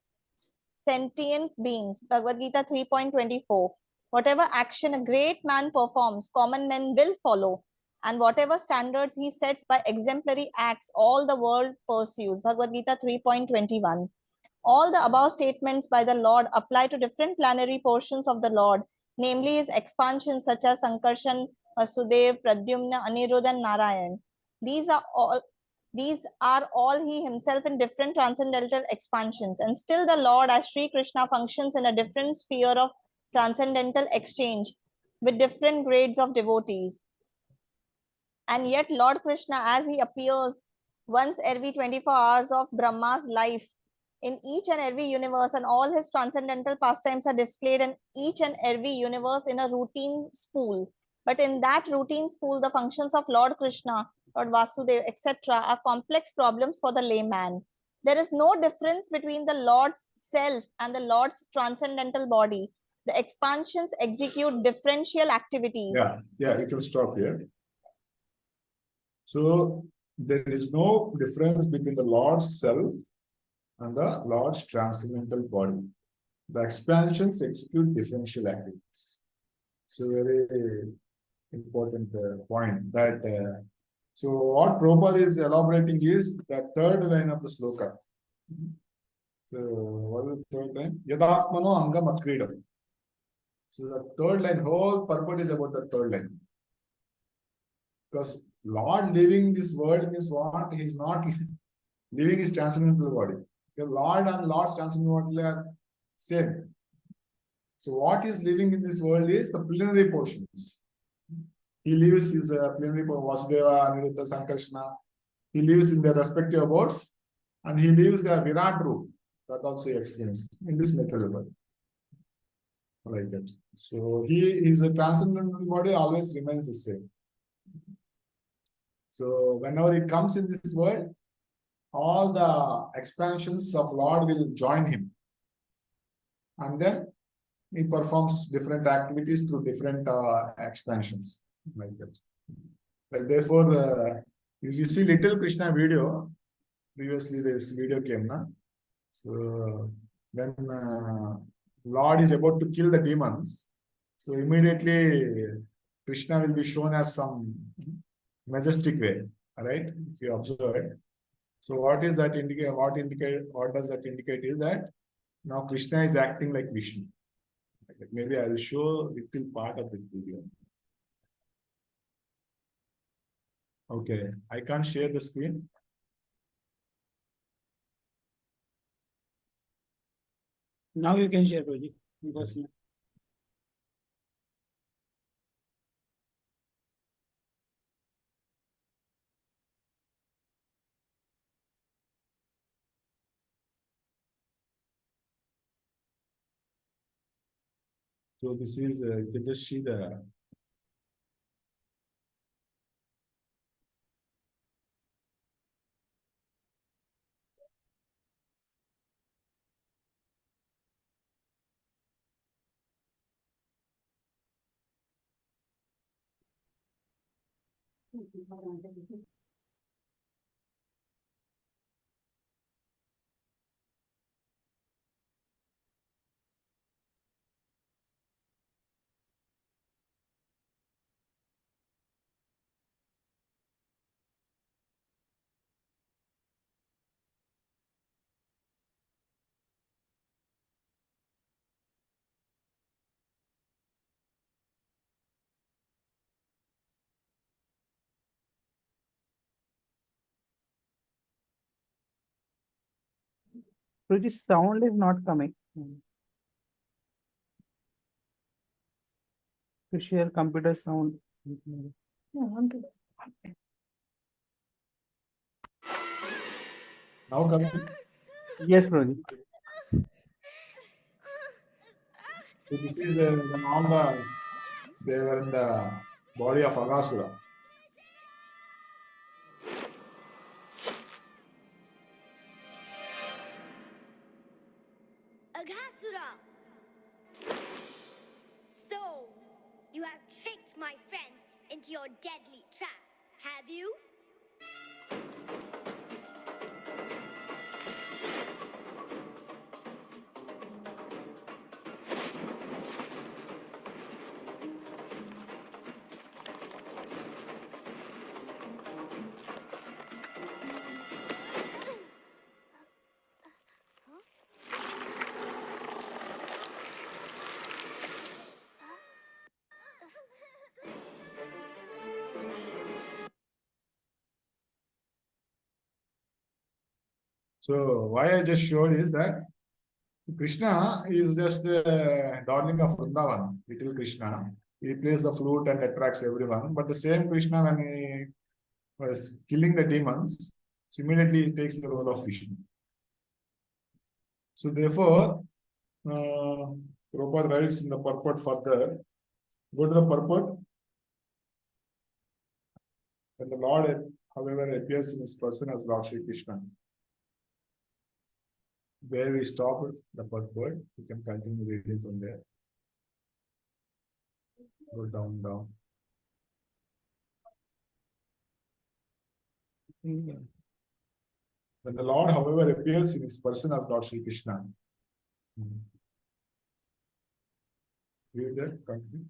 sentient beings, Bhagavad Gita 3.24. Whatever action a great man performs, common men will follow. And whatever standards he sets by exemplary acts, all the world pursues. Bhagavad Gita 3.21. All the above statements by the Lord apply to different plenary portions of the Lord, namely his expansions such as Sankarshan, Vasudev, Pradyumna, Aniruddha, and Narayan. These are all he himself in different transcendental expansions. And still the Lord as Sri Krishna functions in a different sphere of transcendental exchange with different grades of devotees. And yet Lord Krishna, as he appears once every 24 hours of Brahma's life in each and every universe, and all his transcendental pastimes are displayed in each and every universe in a routine spool. But in that routine spool, the functions of Lord Krishna, Lord Vasudeva, etc. are complex problems for the layman. There is no difference between the Lord's self and the Lord's transcendental body. The expansions execute differential activities. Yeah, you can stop here. So there is no difference between the Lord's self and the Lord's transcendental body. The expansions execute differential activities. So very important point that. So what Prabhupada is elaborating is the third line of the sloka. So what is the third line? Yadatmano angam akridam. So the third line, whole purport is about the third line. Because Lord living this world means what? He is not living his transcendental body. The Lord and Lord's transcendental body are same. So what is living in this world is the plenary portions. He lives his plenary for Vasudeva, Aniruddha, Sankarshana. He lives in their respective abodes, and he lives the Virat root. That also he explains in this material world. Like that. So his transcendental body always remains the same. So whenever he comes in this world, all the expansions of Lord will join him. And then he performs different activities through different expansions. Like that. Like therefore, if you see Little Krishna video, previously this video came, na? So when Lord is about to kill the demons, so immediately Krishna will be shown as some majestic way, right? If you observe it. So what does that indicate is that now Krishna is acting like Vishnu. Maybe I will show a little part of this video. Okay, I can't share the screen. Now you can share, Prabhuji. Because So this is, you can just see the. Prabhuji, sound is not coming. To share computer sound. Now coming. Yes, Prabhuji. So this is when all they were in the body of Aghasura. Aghasura! So, you have tricked my friends into your deadly trap, have you? So why I just showed is that Krishna is just the darling of Vrindavan, little Krishna. He plays the flute and attracts everyone. But the same Krishna, when he was killing the demons, so immediately he takes the role of Vishnu. So therefore, Prabhupada writes in the purport further. Go to the purport. When the Lord, however, appears in his person as Lord Shri Krishna. Where we stop the purport, we can continue reading from there. Go down, down. When the Lord, however, appears in his person as Lord Shri Krishna. Read that, continue.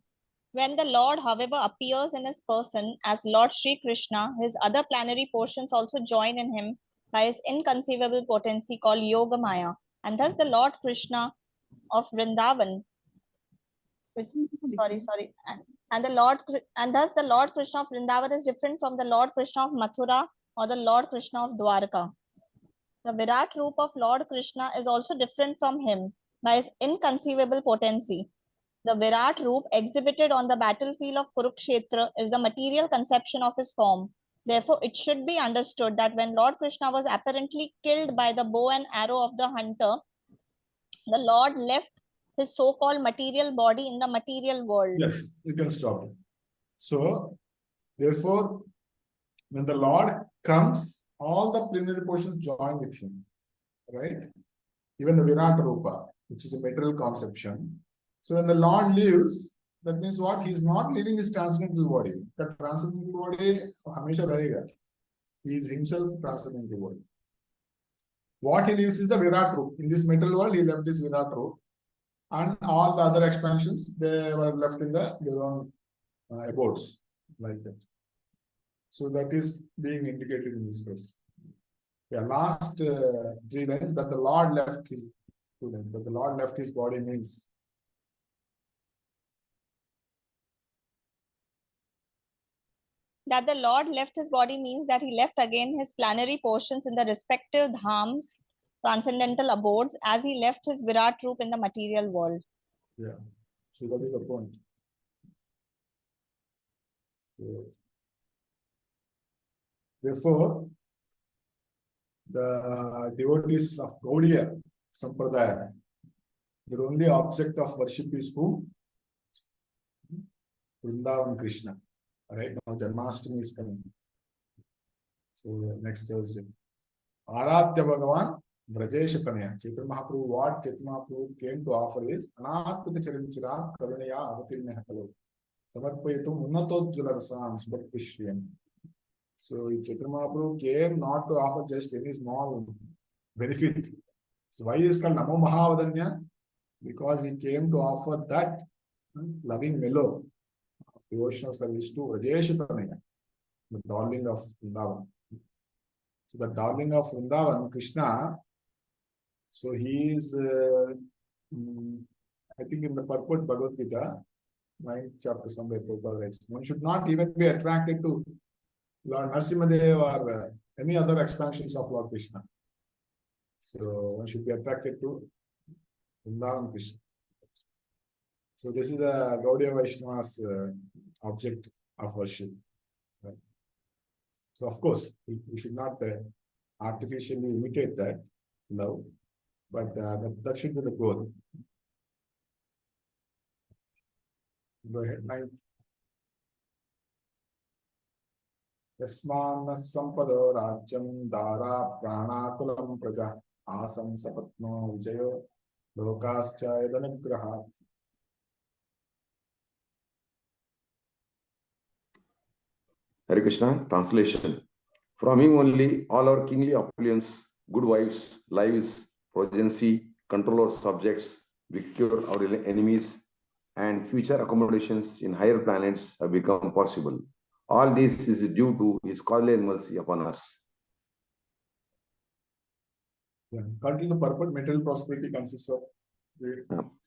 When the Lord, however, appears in his person as Lord Sri Krishna, his other planetary portions also join in him by his inconceivable potency called Yoga Maya. And thus the Lord Krishna of Vrindavan, and thus the Lord Krishna of Vrindavan is different from the Lord Krishna of Mathura or the Lord Krishna of Dwarka. The Virat Roop of Lord Krishna is also different from him by his inconceivable potency. The Virat Roop exhibited on the battlefield of Kurukshetra is the material conception of his form. Therefore, it should be understood that when Lord Krishna was apparently killed by the bow and arrow of the hunter, the Lord left his so-called material body in the material world. Yes, you can stop it. So, therefore, when the Lord comes, all the plenary portions join with him, right? Even the Virat Rupa, which is a material conception. So when the Lord lives, that means what? He is not leaving his transcendental body. The transcendental body, Hamesha Rahega. He is himself transcendental body. What he leaves is the Virat Rupa. In this material world, he left this Virat Rupa. And all the other expansions, they were left in their own abodes, like that. So that is being indicated in this verse. Yeah, last 3 lines that the Lord left his that the Lord left his body means that the Lord left his body means that he left again his planetary portions in the respective dhams, transcendental abodes, as he left his Virat Roop in the material world. Yeah, so that is the point. Therefore, the devotees of Gaudiya Sampradaya, their only object of worship is who? Vrindavan Krishna. Right now, Janmashtami is coming. So next Thursday. Aradhya Bhagavan Vrajesha Tanaya. Chaitanya Mahaprabhu, what Chaitanya Mahaprabhu came to offer is Anatpita Charanchira Karunaya Avatirna Hakalo. Samarpayatum Unnatodjvala Rasam Subhakti Shriyam. So Chaitanya Mahaprabhu came not to offer just any small benefit. So why is called Namo Mahavadanya? Because he came to offer that loving mellow devotional service to Vrajesha Tanaya, the darling of Vrindavan. So the darling of Vrindavan, Krishna, so he is, I think in the purport Bhagavad Gita, 9th chapter somewhere, Prabhupada writes, one should not even be attracted to Lord Narasimhadev or any other expansions of Lord Krishna. So one should be attracted to Vrindavan Krishna. So this is the Gaudiya Vaishnava's object of worship. Right? So of course, we should not artificially imitate that love, but that should be the goal. Go ahead, 9th. Yasmanna sampado rajyam dara pranakulam praja asam sapatno vijayo lokascha yadanagrahat. Hare Krishna, translation. From him only all our kingly opulence, good wives, lives, progeny, control our subjects, victory our enemies, and future accommodations in higher planets have become possible. All this is due to his causal mercy upon us. Yeah. Currently, the purport material prosperity consists of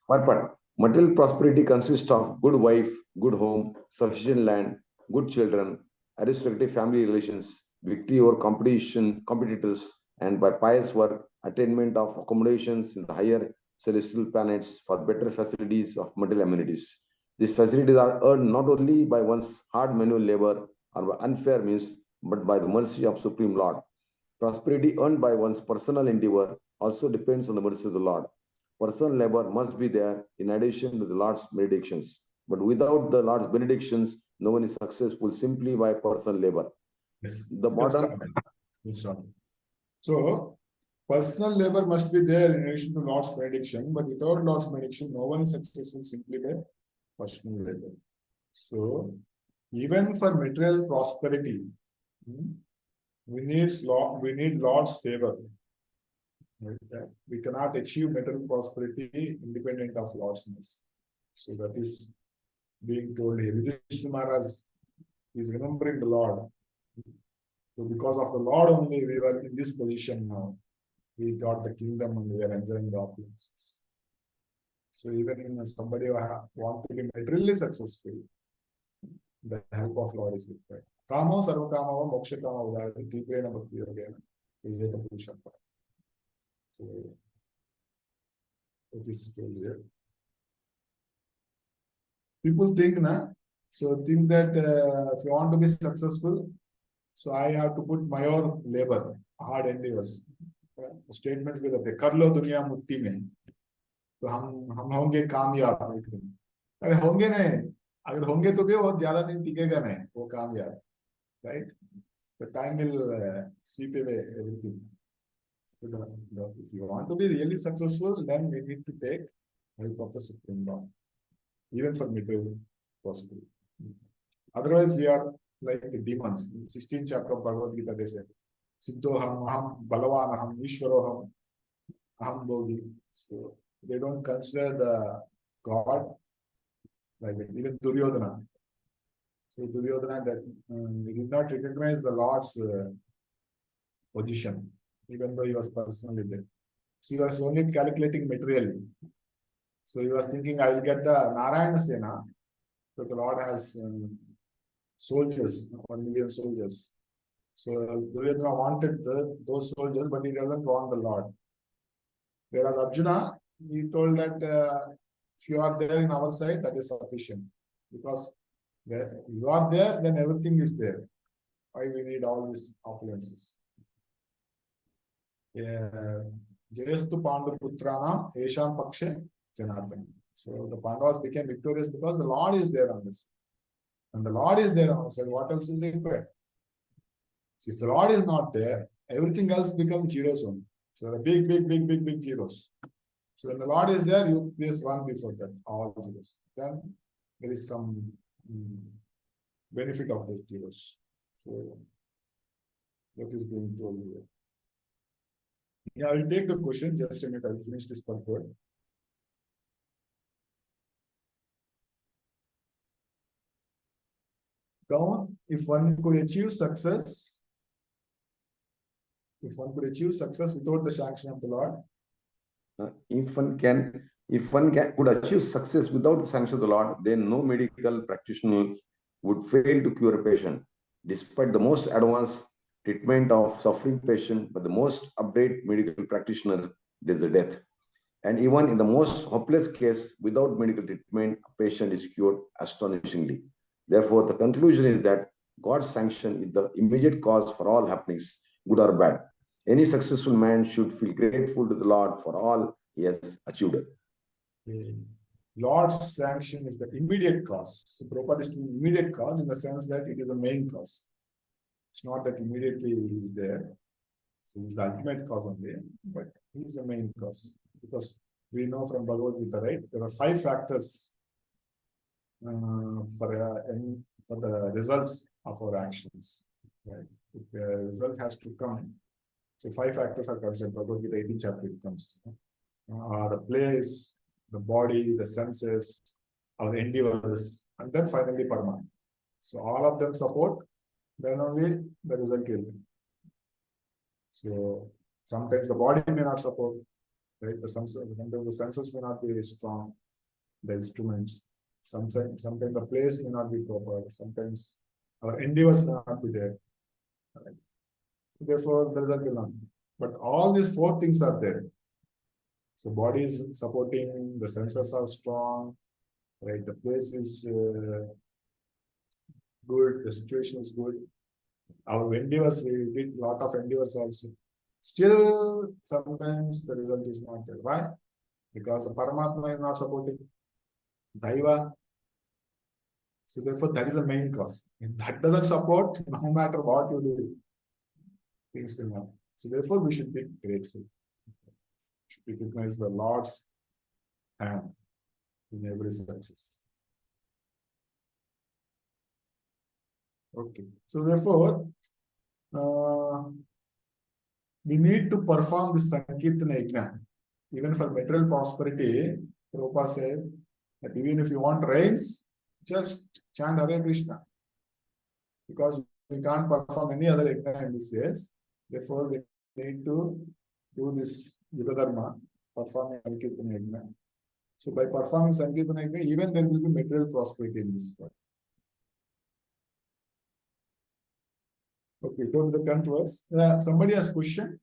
Purport. Material prosperity consists of good wife, good home, sufficient land, good children, aristocratic family relations, victory over competitors, and by pious work, attainment of accommodations in the higher celestial planets for better facilities of material amenities. These facilities are earned not only by one's hard manual labor or by unfair means, but by the mercy of Supreme Lord. Prosperity earned by one's personal endeavor also depends on the mercy of the Lord. Personal labor must be there in addition to the Lord's benedictions. But without the Lord's benedictions, no one is successful simply by personal labor. yes. The modern So personal labor must be there in relation to Lord's benediction, but without Lord's benediction, no one is successful simply by personal labor. So even for material prosperity, we need Lord's favor. Right? We cannot achieve material prosperity independent of Lord's mercy. So that is being told here. Yudhishthira Maharaj is remembering the Lord. So because of the Lord only we were in this position now. We got the kingdom and we are enjoying the opulences. So even in somebody who want to be materially successful, the help of Lord is required. Kamo sarvakama moksha kama udayati tiprena bhakti yogena yajeta purusham. So it is told here. People think, think that if you want to be successful, so I have to put my own labor, hard endeavors. Statements के रहते कर लो दुनिया मुट्ठी में तो हम होंगे कामयाब. अरे होंगे नहीं, अगर होंगे तो भी बहुत ज्यादा दिन टिकेगा नहीं वो कामयाब, right? The time will sweep away everything. So if you want to be really successful, then we need to take help of the Supreme Lord, even for material possibility. Otherwise, we are like the demons. In 16th chapter of Bhagavad Gita, they say, Siddhoham, Aham, Balavanaham, Ishwaroham, Aham Bogi. So they don't consider the God like that. Even Duryodhana. So Duryodhana that he did not recognize the Lord's position, even though he was personally there. So he was only calculating materially. So he was thinking, I will get the Narayana Sena. So the Lord has soldiers, 1 million soldiers. So Duryodhana wanted those soldiers, but he doesn't want the Lord. Whereas Arjuna, he told that if you are there in our side, that is sufficient. Because where you are there, then everything is there. Why we need all these opulences? Jayastu Pandu Putranam Esham Pakshe Janatana. So the Pandavas became victorious because the Lord is there on this. And the Lord is there on our side. What else is required? So if the Lord is not there, everything else becomes zeros only. So the big zeros. So when the Lord is there, you place one before that, all zeros. Then there is some benefit of those zeros. So what is being told here? Yeah, I will take the question. Just a minute, I will finish this purport. Now, if one could achieve success, without the sanction of the Lord, if one could achieve success without the sanction of the Lord, then no medical practitioner would fail to cure a patient. Despite the most advanced treatment of suffering patient, but the most updated medical practitioner, there is a death. And even in the most hopeless case, without medical treatment, a patient is cured astonishingly. Therefore, the conclusion is that God's sanction is the immediate cause for all happenings, good or bad. Any successful man should feel grateful to the Lord for all he has achieved. Lord's sanction is the immediate cause. So Prabhupada is the immediate cause in the sense that it is the main cause. It's not that immediately he is there. So he's the ultimate cause only, but he is the main cause. Because we know from Bhagavad Gita, right? There are 5 factors for the results of our actions. Right? If the result has to come, so 5 factors are considered. Bhagavad Gita 18th chapter it comes. The place, the body, the senses, our endeavors, and then finally Parma. So all of them support, then only the result will be. So sometimes the body may not support, right? Sometimes the senses may not be strong, the instruments. Sometimes the place may not be proper. Sometimes our endeavors may not be there. Right? Therefore, the result will not be. But all these 4 things are there. So body is supporting, the senses are strong, right? The place is good, the situation is good. Our endeavors, we did a lot of endeavors also. Still, sometimes the result is not there. Why? Because the Paramatma is not supporting. Daiva. So therefore, that is the main cause. If that doesn't support, no matter what you do, things will not. So therefore, we should be grateful. We should recognize the Lord's hand in every success. Okay. So therefore, we need to perform this Sankirtana Yajna. Even for material prosperity, Prabhupada said that even if you want rains, just chant Hare Krishna. Because we can't perform any other yajna in this case. Therefore, we need to do this Yuga-dharma, performing Sankirtana Yajna. So by performing Sankirtana Yajna, even there will be material prosperity in this world. Okay, go to the 10th verse. Somebody has a question?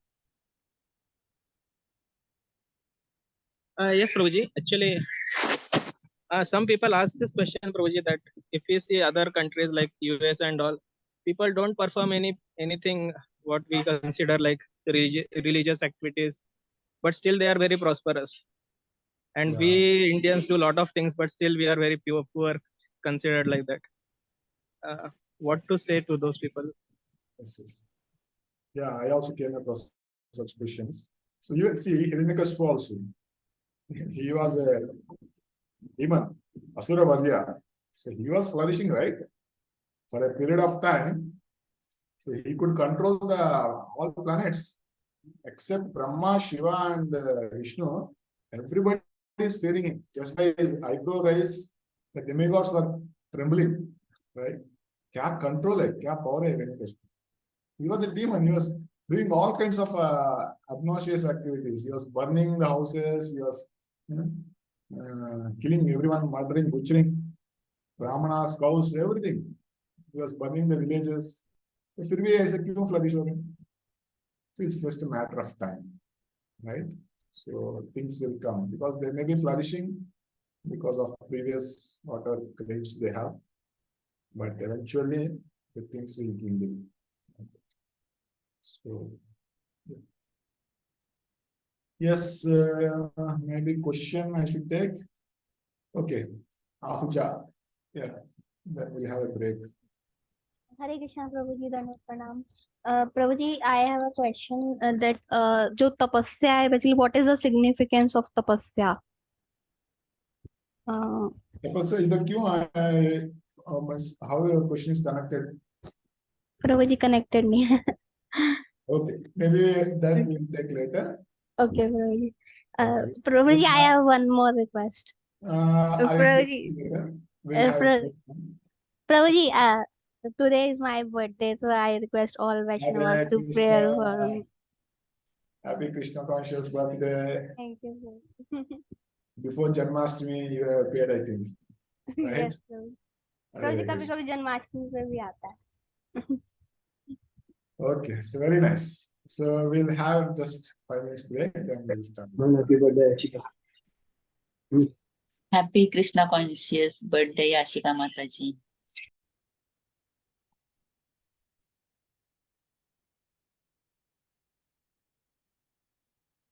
Yes, Prabhuji. Actually, Some people ask this question, Prabhuji, that if we see other countries like US and all, people don't perform anything what we consider like religious activities, but still they are very prosperous. And Yeah. we Indians do a lot of things, but still we are very poor considered like that. What to say to those people? Yes, yes. Yeah, I also came across such questions. So you will see Hiranyakashipu also. He was a demon, Asura Varya. So he was flourishing, right? For a period of time. So he could control all planets except Brahma, Shiva, and Vishnu. Everybody is fearing him. Just by his eyebrow raise, the demigods were trembling, right? Kya control hai, kya power hai Hiranyakashipu. He was a demon. He was doing all kinds of obnoxious activities. He was burning the houses. He was killing everyone, murdering, butchering, brahmanas, cows, everything. He was burning the villages. फिर भी ऐसे क्यों flourish हो रहे? So it's just a matter of time, right? So things will come because they may be flourishing because of previous water credits they have, but eventually the things will dwindle. So yeah. Yes, maybe question I should take. Okay, Ahuja. Yeah, then we'll have a break. Hare Krishna, Prabhuji, Dhanavad Pranam. Prabhuji, I have a question that jo tapasya hai, basically what is the significance of tapasya? Tapasya, idhar kyun how your question is connected? Prabhuji connected me. Okay, maybe that we'll take later. Okay, Prabhuji. Okay. Prabhuji, I have one more request. Prabhuji, We'll have Prabhuji, today is my birthday, so I request all Vaishnavas to pray for me. Happy Krishna Conscious birthday. Thank you, sir. Before Janmashtami, you have appeared, I think. Right? Yes, Prabhuji. Prabhuji, कभी-कभी जन्माष्टमी पे भी आता है. Okay, so very nice. So we'll have just 5 minutes break and we'll start. Happy birthday, Ashika. Happy Krishna Conscious birthday, Ashika Mataji.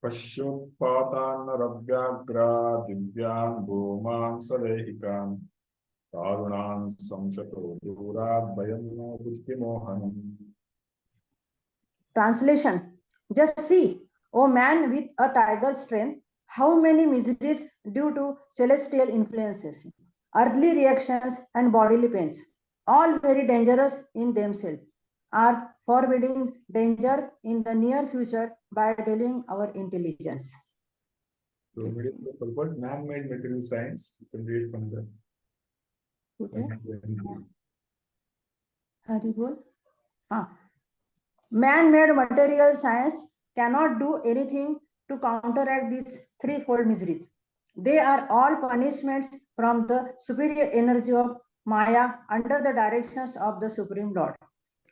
Pashyotpatanarabhyagra divyan goman sadehikan tarunan samshato durad bayam buddhi mohanam. Translation. Just see, O man with a tiger's strength, how many miseries due to celestial influences, earthly reactions and bodily pains, all very dangerous in themselves, are forbidding danger in the near future by dealing our intelligence. So, man-made material science, you can read from the. Haribol. Man-made material science cannot do anything to counteract these threefold miseries. They are all punishments from the superior energy of Maya under the directions of the Supreme Lord.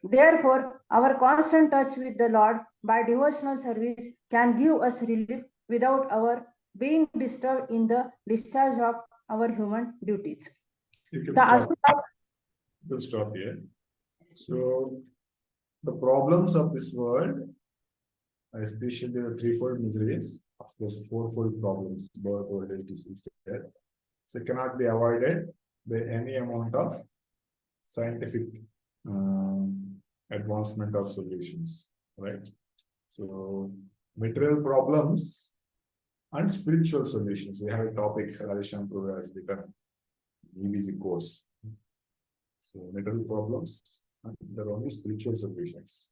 Therefore, our constant touch with the Lord by devotional service can give us relief without our being disturbed in the discharge of our human duties. You can stop. We'll stop here. So, the problems of this world, especially the threefold miseries, of course, fourfold problems, birth, old age, disease, death, so cannot be avoided by any amount of scientific advancement or solutions, right? So, material problems and spiritual solutions. We have a topic, Radhesham Prabhu has written, EBC course. So, material problems, and there are only spiritual solutions.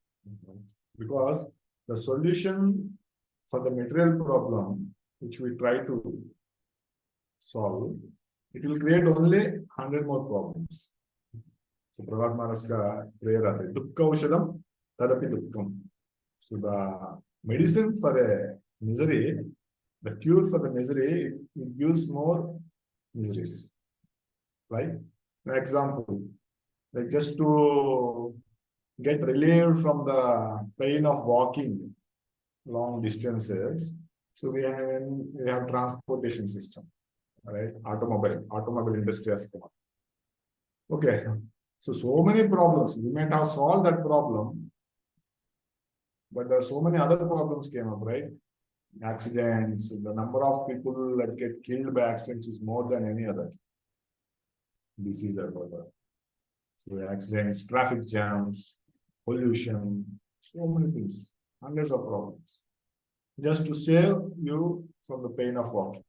Because the solution for the material problem, which we try to solve, it will create only 100 more problems. So Prabhupada Maharaj's prayer, Dukkha Ushadam Tadapi Dukkam. So the medicine for a misery, the cure for the misery, it gives more miseries. Right? An example, like just to get relieved from the pain of walking long distances, so we have transportation system. right? Automobile industry has come up. Okay, so many problems. We might have solved that problem, but there are so many other problems came up, right? Accidents, the number of people that get killed by accidents is more than any other disease or whatever. So accidents, traffic jams, pollution, so many things, hundreds of problems. Just to save you from the pain of walking.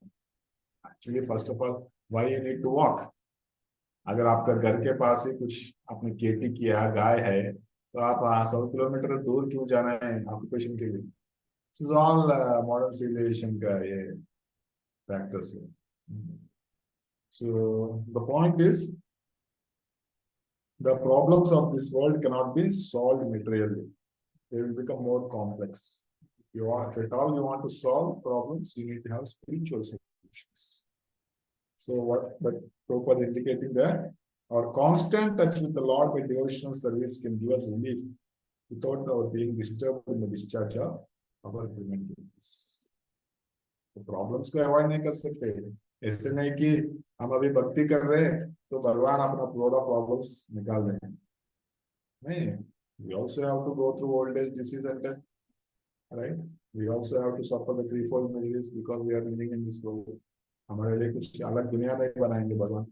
Actually, first of all, why you need to walk? अगर आपका घर के पास ही कुछ आपने खेती किया, गाय है, तो आप 100 किलोमीटर दूर क्यों जाना है ऑक्यूपेशन के लिए? So all modern civilization का ये factors है. So the point is, the problems of this world cannot be solved materially. They will become more complex. If at all you want to solve problems, you need to have spiritual solutions. So but Prabhupada indicating that our constant touch with the Lord by devotional service can give us relief without our being disturbed in the discharge of our human duties. तो problems को avoid नहीं कर सकते. ऐसे नहीं कि हम अभी भक्ति कर रहे हैं तो भगवान अपना load of problems निकाल रहे हैं. नहीं, we also have to go through old age, disease and death. Right? We also have to suffer the threefold miseries because we are living in this world. हमारे लिए कुछ अलग दुनिया नहीं बनाएंगे भगवान.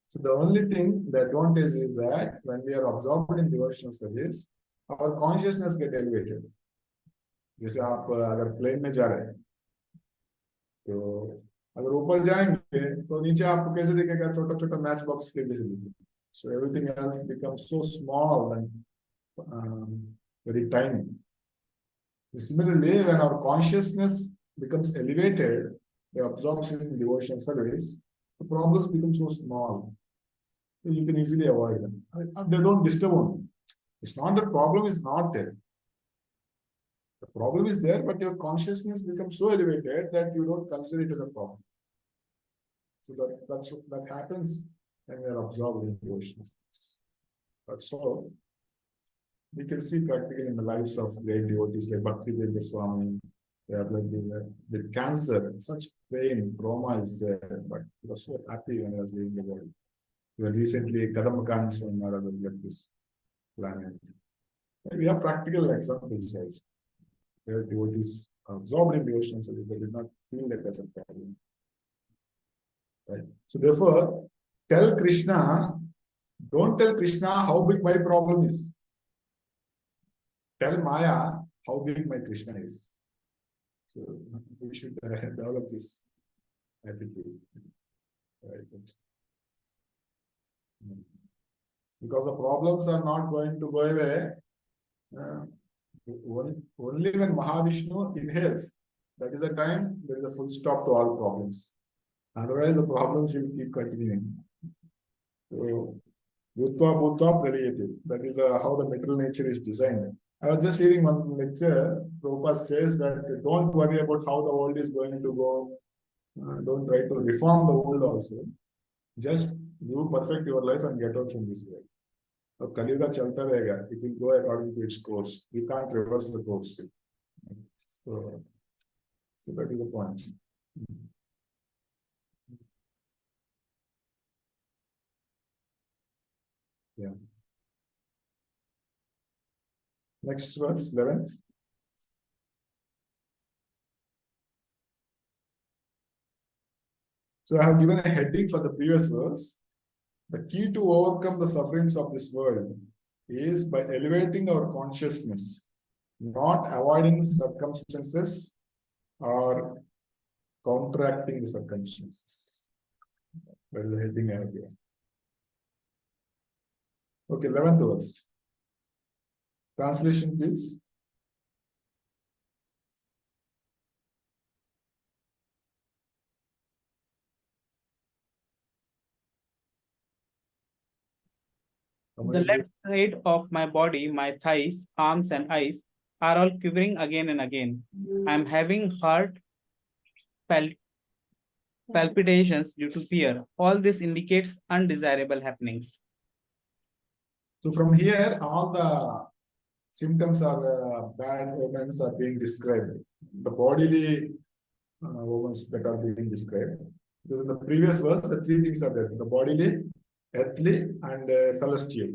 So the only thing, the advantage is that when we are absorbed in devotional service, our consciousness get elevated. जैसे आप अगर प्लेन में जा रहे हैं, तो अगर ऊपर जाएंगे तो नीचे आपको कैसे दिखेगा? छोटा छोटा मैच बॉक्स के जैसे दिखेगा. So everything else becomes so small and very tiny. Similarly, when our consciousness becomes elevated by absorption in devotional service, the problems become so small. So you can easily avoid them. They don't disturb you. It's not that problem is not there. The problem is there, but your consciousness becomes so elevated that you don't consider it as a problem. So that happens when we are absorbed in devotional service. But so we can see practically in the lives of great devotees like Bhaktivedanta Swami. They are like with cancer, such pain, trauma is there, but he was so happy when he was leaving the world. Well, recently, Kadamakan Swami Maharaj left this planet. And we have practical examples also. Where devotees are absorbed in devotion, so they did not feel that as a problem. Right? So therefore, don't tell Krishna how big my problem is. Tell Maya how big my Krishna is. So we should develop this attitude. Right? Because the problems are not going to go away. Only when Mahavishnu inhales, that is the time there is a full stop to all problems. Otherwise, the problems will keep continuing. So, that is how the material nature is designed. I was just hearing one lecture. Prabhupada says that don't worry about how the world is going to go. Don't try to reform the world also. Just you perfect your life and get out from this world. So Kaliyuga chalta rahega. It will go according to its course. You can't reverse the course. So that is the point. Yeah. Next verse, 11th. So I have given a heading for the previous verse. The key to overcome the sufferings of this world is by elevating our consciousness, not avoiding circumstances or counteracting the circumstances. That is the heading I have given. Okay, 11th verse. Translation, please. The left side of my body, my thighs, arms, and eyes are all quivering again and again. I'm having heart palpitations due to fear. All this indicates undesirable happenings. So from here, all the symptoms or bad omens are being described. The bodily omens that are being described. Because in the previous verse, the three things are there: the bodily, earthly, and celestial.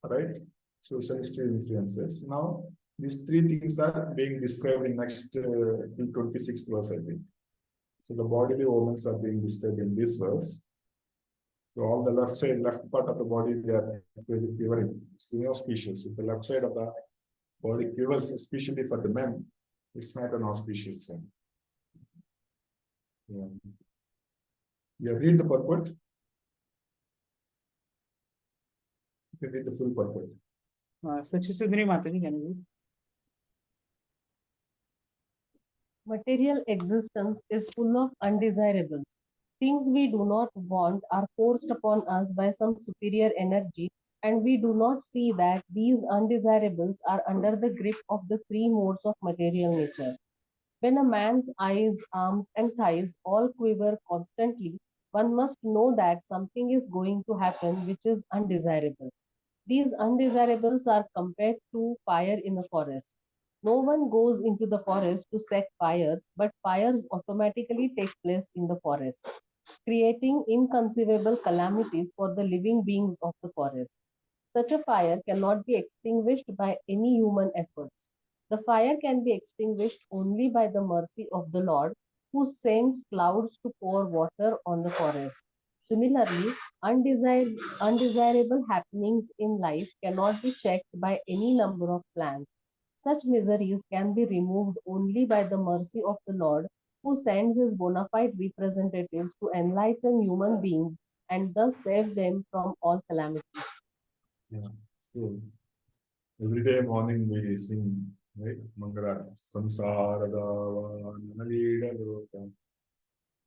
Right? So celestial influences. Now these three things are being described in next 26th verse, I think. So the bodily omens are being described in this verse. So all the left part of the body, they are quivering. It's inauspicious. If the left side of the body quivers, especially for the men, it's not an auspicious sign. Yeah. Yeah, read the purport. You can read the full purport. Sachishudri Mataji, can you read? Material existence is full of undesirables. Things we do not want are forced upon us by some superior energy, and we do not see that these undesirables are under the grip of the three modes of material nature. When a man's eyes, arms, and thighs all quiver constantly, one must know that something is going to happen which is undesirable. These undesirables are compared to fire in a forest. No one goes into the forest to set fires, but fires automatically take place in the forest, creating inconceivable calamities for the living beings of the forest. Such a fire cannot be extinguished by any human efforts. The fire can be extinguished only by the mercy of the Lord, who sends clouds to pour water on the forest. Similarly, undesirable happenings in life cannot be checked by any number of plans. Such miseries can be removed only by the mercy of the Lord, who sends his bona fide representatives to enlighten human beings and thus save them from all calamities. Yeah. So every day morning we sing, right? Mangala Samsarada Nalida Loka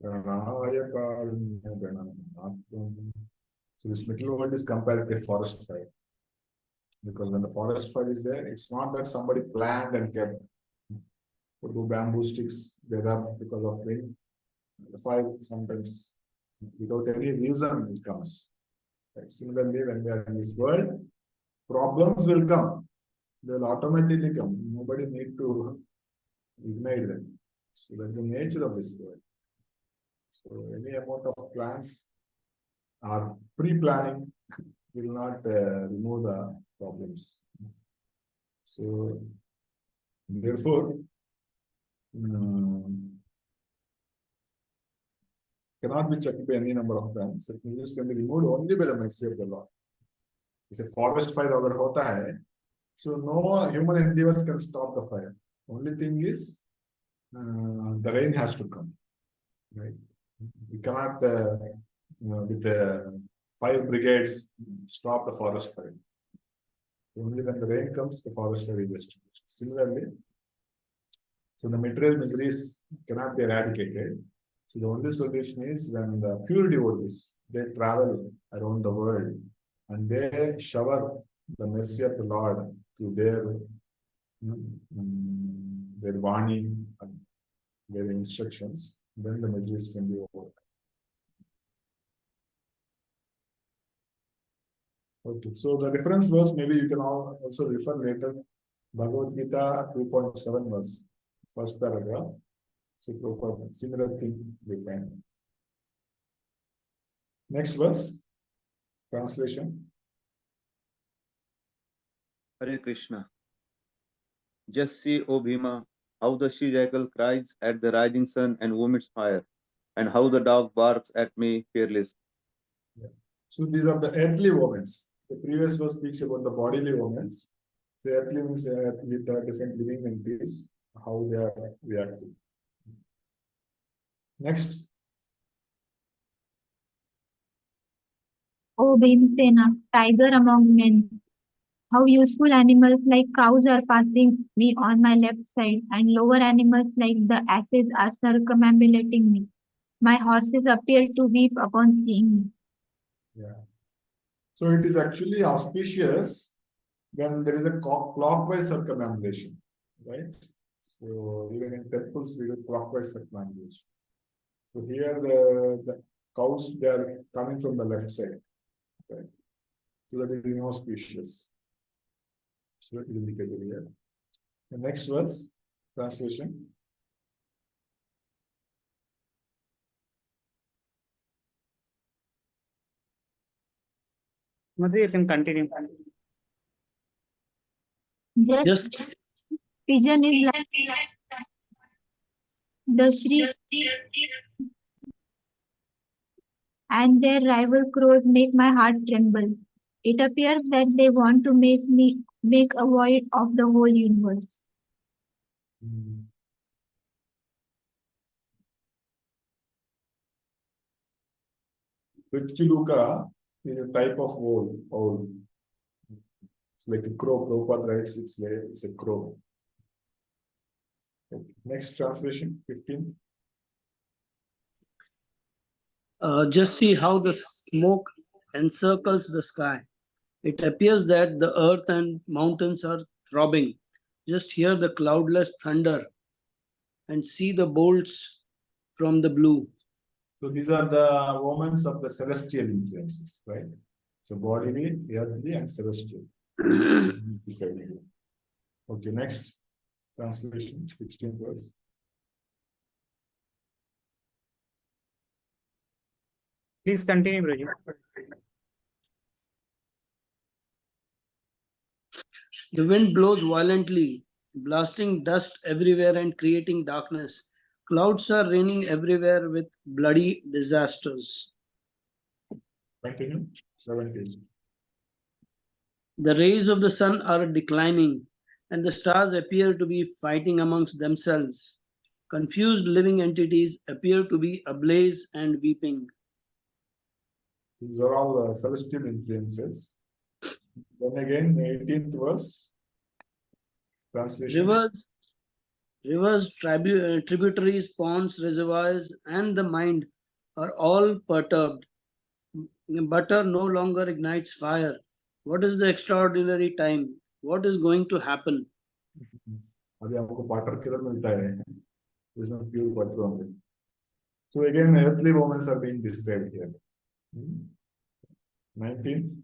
Pranaya Karunya Ganam. So this middle word is compared to forest fire. Because when the forest fire is there, it's not that somebody planned and kept. Put the bamboo sticks there up because of wind. The fire sometimes without any reason it comes. Right? Similarly, when we are in this world, problems will come. They will automatically come. Nobody need to ignite them. So that's the nature of this world. So any amount of plans or pre-planning will not remove the problems. So therefore, cannot be checked by any number of plans. It can be removed only by the mercy of the Lord. It's a forest fire agar hota hai, so no human endeavors can stop the fire. Only thing is the rain has to come. Right? We cannot with the fire brigades stop the forest fire. Only when the rain comes, the forest fire is extinguished. Similarly, so the material miseries cannot be eradicated. So the only solution is when the pure devotees, they travel around the world and they shower the mercy of the Lord through their Vani, their instructions, then the miseries can be over. Okay, so the reference verse, maybe you can also refer later, Bhagavad Gita 2.7 verse, first paragraph. So for similar thing we can. Next verse, translation. Hare Krishna. Just see, O Bhima, how the she-jackal cries at the rising sun and vomits fire, and how the dog barks at me fearless. Yeah. So these are the earthly omens. The previous verse speaks about the bodily omens. The earthly means with the different living entities, how they are reacting. Next. O Bhimsena, tiger among men, how useful animals like cows are passing me on my left side, and lower animals like the asses are circumambulating me. My horses appear to weep upon seeing me. Yeah. So it is actually auspicious when there is a clockwise circumambulation, right? So even in temples, we do clockwise circumambulation. So here the cows, they are coming from the left side, right? So that is inauspicious. So that is indicated here. The next verse, translation. Madhu, you can continue. Just pigeon is like the shriek and their rival crows make my heart tremble. It appears that they want to make a void of the whole universe. Pitchiluka is a type of owl. It's like a crow. Prabhupada writes it's a crow. Okay. Next translation, 15th. Just see how the smoke encircles the sky. It appears that the earth and mountains are throbbing. Just hear the cloudless thunder and see the bolts from the blue. So these are the omens of the celestial influences, right? So bodily, earthly, and celestial. Okay, next translation, 16th verse. Please continue, Vraj. The wind blows violently, blasting dust everywhere and creating darkness. Clouds are raining everywhere with bloody disasters. Continue, 17th. The rays of the sun are declining, and the stars appear to be fighting amongst themselves. Confused living entities appear to be ablaze and weeping. These are all celestial influences. Then again, 18th verse. Translation. Rivers, tributaries, ponds, reservoirs, and the mind are all perturbed. Butter no longer ignites fire. What is the extraordinary time? What is going to happen? There's no pure butter on it. So again, earthly moments are being described here. 19th.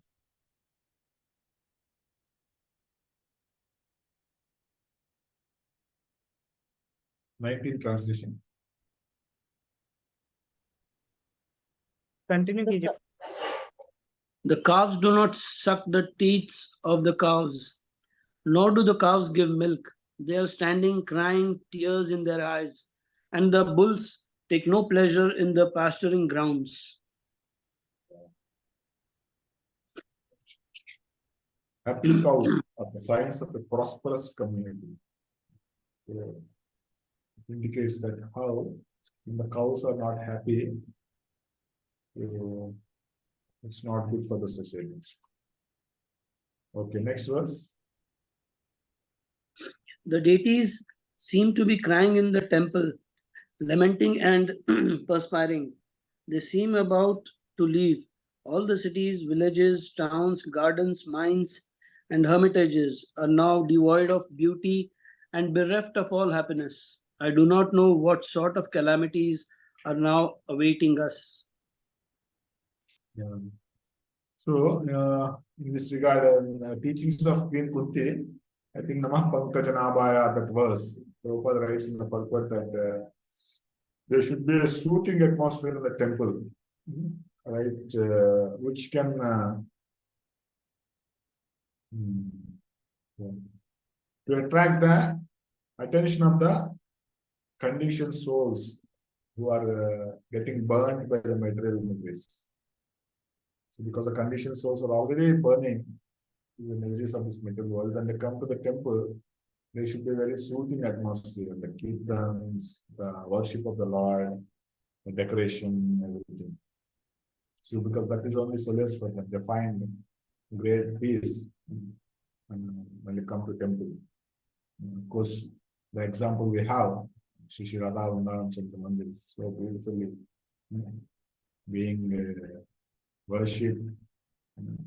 Translation. Continue, Kiji. The calves do not suck the teats of the cows, nor do the cows give milk. They are standing crying, tears in their eyes, and the bulls take no pleasure in the pasturing grounds. Happy cows are the signs of a prosperous community. It indicates that how when the cows are not happy, it's not good for the society. Okay, next verse. The deities seem to be crying in the temple, lamenting and perspiring. They seem about to leave. All the cities, villages, towns, gardens, mines, and hermitages are now devoid of beauty and bereft of all happiness. I do not know what sort of calamities are now awaiting us. Yeah. So, in this regard, teachings of Queen Kunti, I think Namah Pankajanabhaya, that verse, Prabhupada writes in the purport that there should be a soothing atmosphere in the temple, right, which can to attract the attention of the conditioned souls who are getting burned by the material images. So because the conditioned souls are already burning the images of this material world, when they come to the temple, there should be a very soothing atmosphere, the kirtans, the worship of the Lord, the decoration, everything. So because that is only solace for them, they find great peace when they come to temple. Of course, the example we have, Shri Radha Vrindavan Chandra Mandir, so beautifully being worshipped,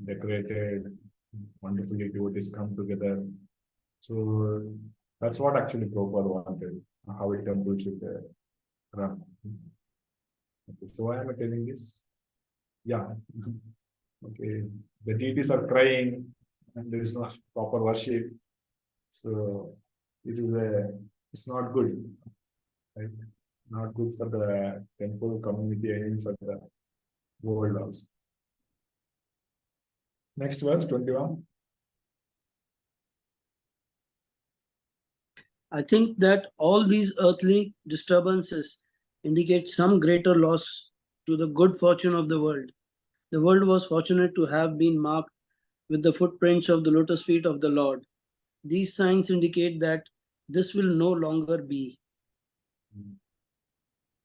decorated, wonderfully devotees come together. So that's what actually Prabhupada wanted, how a temple should run. Okay, so why am I telling this? Yeah. Okay, the deities are crying and there is no proper worship. So it's not good, right? Not good for the temple community and for the world also. Next verse, 21. I think that all these earthly disturbances indicate some greater loss to the good fortune of the world. The world was fortunate to have been marked with the footprints of the lotus feet of the Lord. These signs indicate that this will no longer be.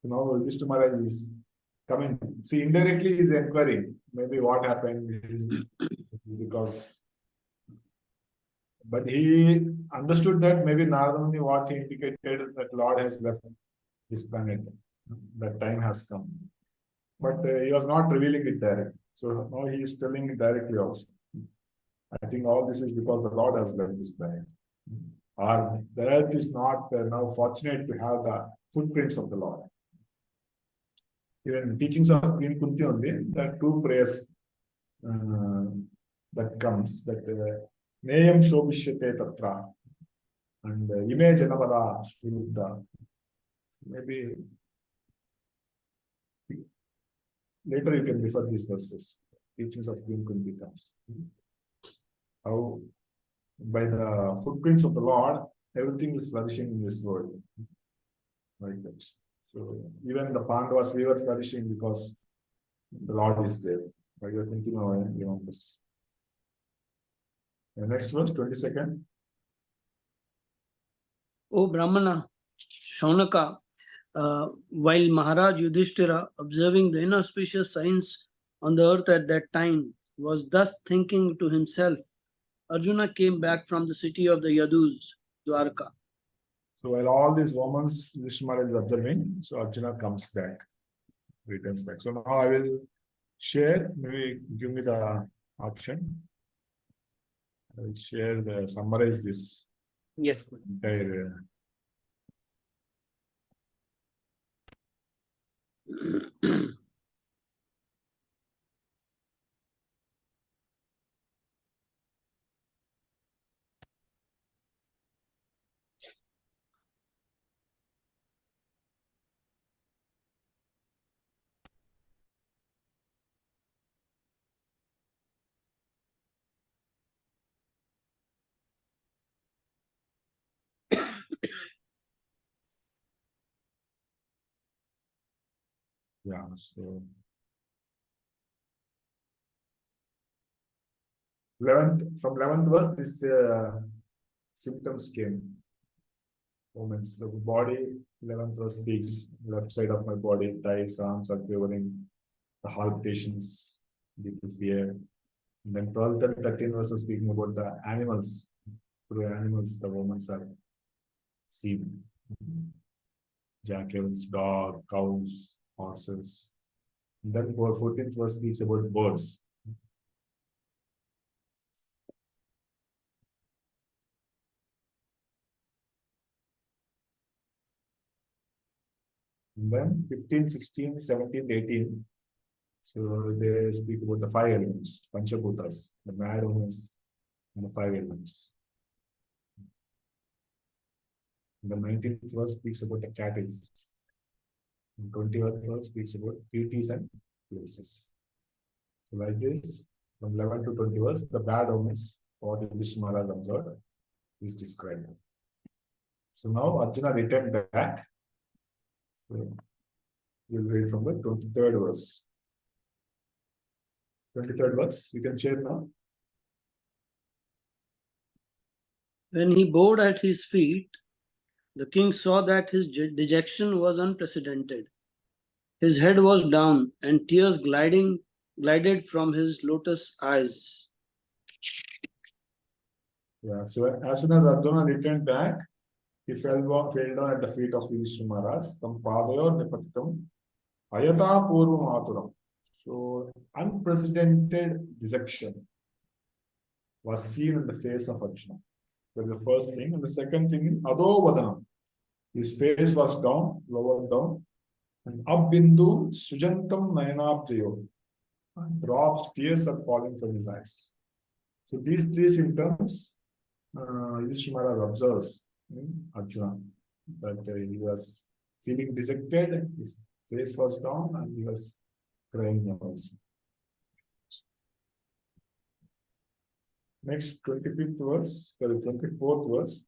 Now, Vishnu Maharaj is coming. See, indirectly he is inquiring maybe what happened because, but he understood that maybe Narada what he indicated that Lord has left this planet. That time has come. But he was not revealing it directly. So now he is telling it directly also. I think all this is because the Lord has left this planet. Or the earth is not now fortunate to have the footprints of the Lord. Even teachings of Queen Kunti only, there are two prayers that comes that Neyam Shobhishyate Tatra and Ime Janavada Sriluddha. Maybe later you can refer these verses. Teachings of Queen Kunti comes. How by the footprints of the Lord, everything is flourishing in this world. Like that. So even the Pandavas, we were flourishing because the Lord is there. By your thinking beyond this. The next verse, 22nd. O Brahmana, Shaunaka, while Maharaj Yudhishthira, observing the inauspicious signs on the earth at that time, was thus thinking to himself, Arjuna came back from the city of the Yadus, Dwarka. So while all these Romans, Vishnu Maharaj is observing, so Arjuna comes back, returns back. So now I will share, maybe give me the option. I will share the summarize this. Yes. Entire. Yeah, so 11th, from 11th verse, this symptoms came. Moments, the body, 11th verse speaks, left side of my body, thighs, arms are quivering, the palpitations, due to fear. And then 12th and 13th verse is speaking about the animals. Through animals, the moments are seen. Jackals, dog, cows, horses. And then 14th verse speaks about birds. And then 15, 16, 17, 18. So they speak about the five elements, Panchabhutas, the mad omens, and the five elements. The 19th verse speaks about the cattle. The 20th verse speaks about duties and places. So like this, from 11 to 20 verse, the bad omens, what Vishnu Maharaj observed, is described. So now Arjuna returned back. So we'll read from the 23rd verse. 23rd verse, you can share now. When he bowed at his feet, the king saw that his dejection was unprecedented. His head was down, and tears glided from his lotus eyes. Yeah, so as soon as Arjuna returned back, he fell down at the feet of Vishnu Maharaj. Tam padayor nipatitam ayata purvam aturam. So unprecedented dejection was seen in the face of Arjuna. That's the first thing. And the second thing is Adho Vadanam. His face was down, lowered down. And Abbindu Sujantam Nayanabjayo. Drops, tears are falling from his eyes. So these three symptoms, Vishnu Maharaj observes in Arjuna. That he was feeling dejected, his face was down, and he was crying also. Next, 25th verse, sorry, 24th verse.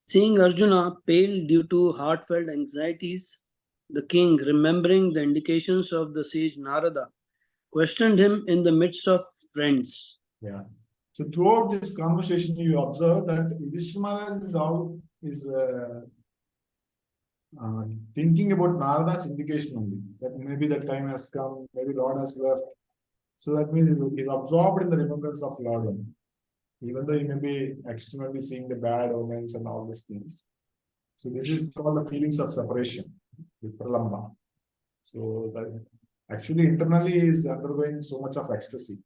Seeing Arjuna pale due to heartfelt anxieties, the king, remembering the indications of the sage Narada, questioned him in the midst of friends. Yeah. So throughout this conversation, you observe that Yudhishthira Maharaj is thinking about Narada's indication only. That maybe the time has come, maybe Lord has left. So that means he's absorbed in the remembrance of Lord only. Even though he may be externally seeing the bad omens and all these things. So this is called the feelings of separation, Vipralamba. So that actually internally is undergoing so much of ecstasy.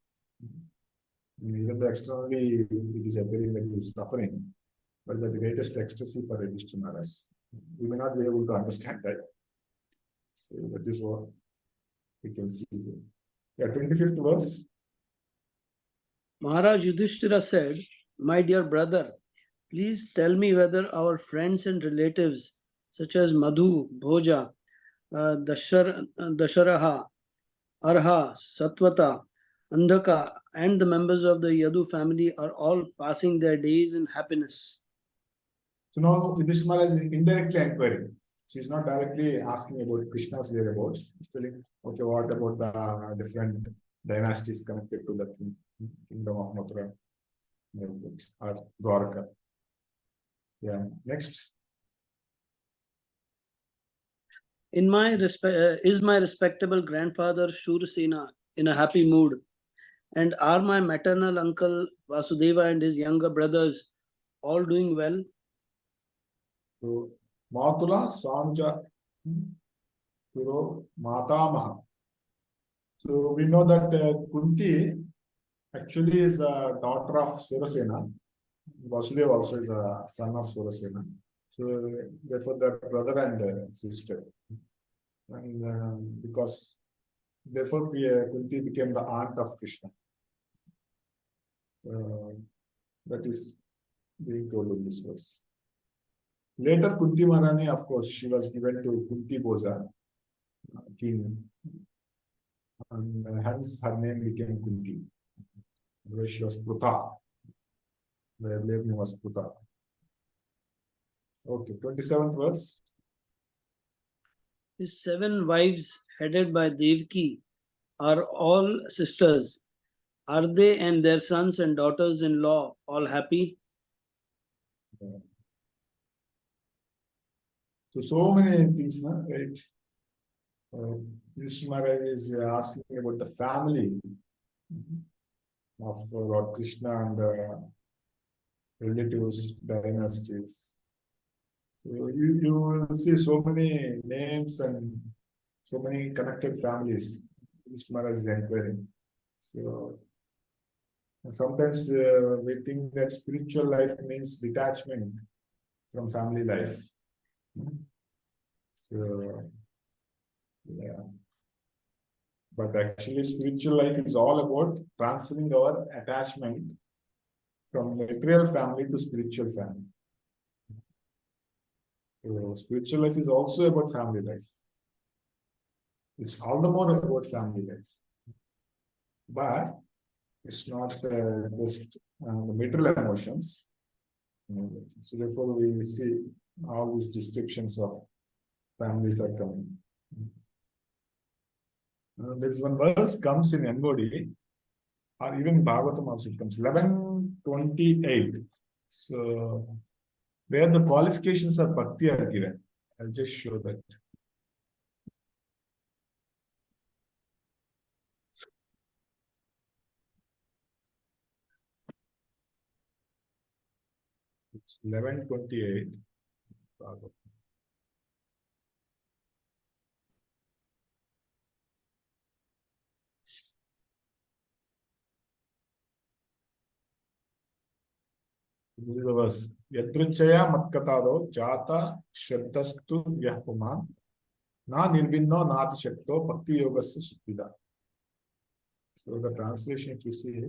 Even though externally it is appearing that he is suffering, but the greatest ecstasy for Yudhishthira Maharaj. We may not be able to understand that. So that is what we can see here. Yeah, 25th verse. Maharaj Yudhishthira said, "My dear brother, please tell me whether our friends and relatives such as Madhu, Bhoja, Dasharaha, Arha, Satvata, Andhaka, and the members of the Yadu family are all passing their days in happiness." So now Yudhishthira Maharaj is indirectly inquiring. So he's not directly asking about Krishna's whereabouts. He's telling, okay, what about the different dynasties connected to the kingdom of Mathura or Dwarka. Yeah, next. Is my respectable grandfather Shurasena in a happy mood? And are my maternal uncle Vasudeva and his younger brothers all doing well? So, Matula Sanja Puro Matamaha. So we know that Kunti actually is a daughter of Surasena. Vasudeva also is a son of Surasena. So therefore their brother and sister. And because therefore Kunti became the aunt of Krishna. That is being told in this verse. Later Kunti Maharani, of course, she was given to Kunti Bhoja, king. And hence her name became Kunti. Where she was Pruta. The earlier name was Pruta. Okay, 27th verse. His 7 wives headed by Devaki are all sisters. Are they and their sons and daughters-in-law all happy? Yeah. So many things, no? Right? Yudhishthira Maharaj is asking about the family of Lord Krishna and relatives, dynasties. So you will see so many names and so many connected families. Yudhishthira Maharaj is inquiring. So sometimes we think that spiritual life means detachment from family life. So, yeah. But actually, spiritual life is all about transferring our attachment from material family to spiritual family. So, spiritual life is also about family life. It's all the more about family life. But it's not just the material emotions. So, therefore, we see all these descriptions of families are coming. There's one verse comes in NOD, or even Bhagavatam also comes, 11:28. So, where the qualifications of Bhakti are given. I'll just show that. It's 11:28. Bhagavatam. This is the verse. Yadruchaya matkatado jata shraddhastu vyahpuman na nirvinno nati shakto bhakti yogasya siddhida. So the translation, if you see,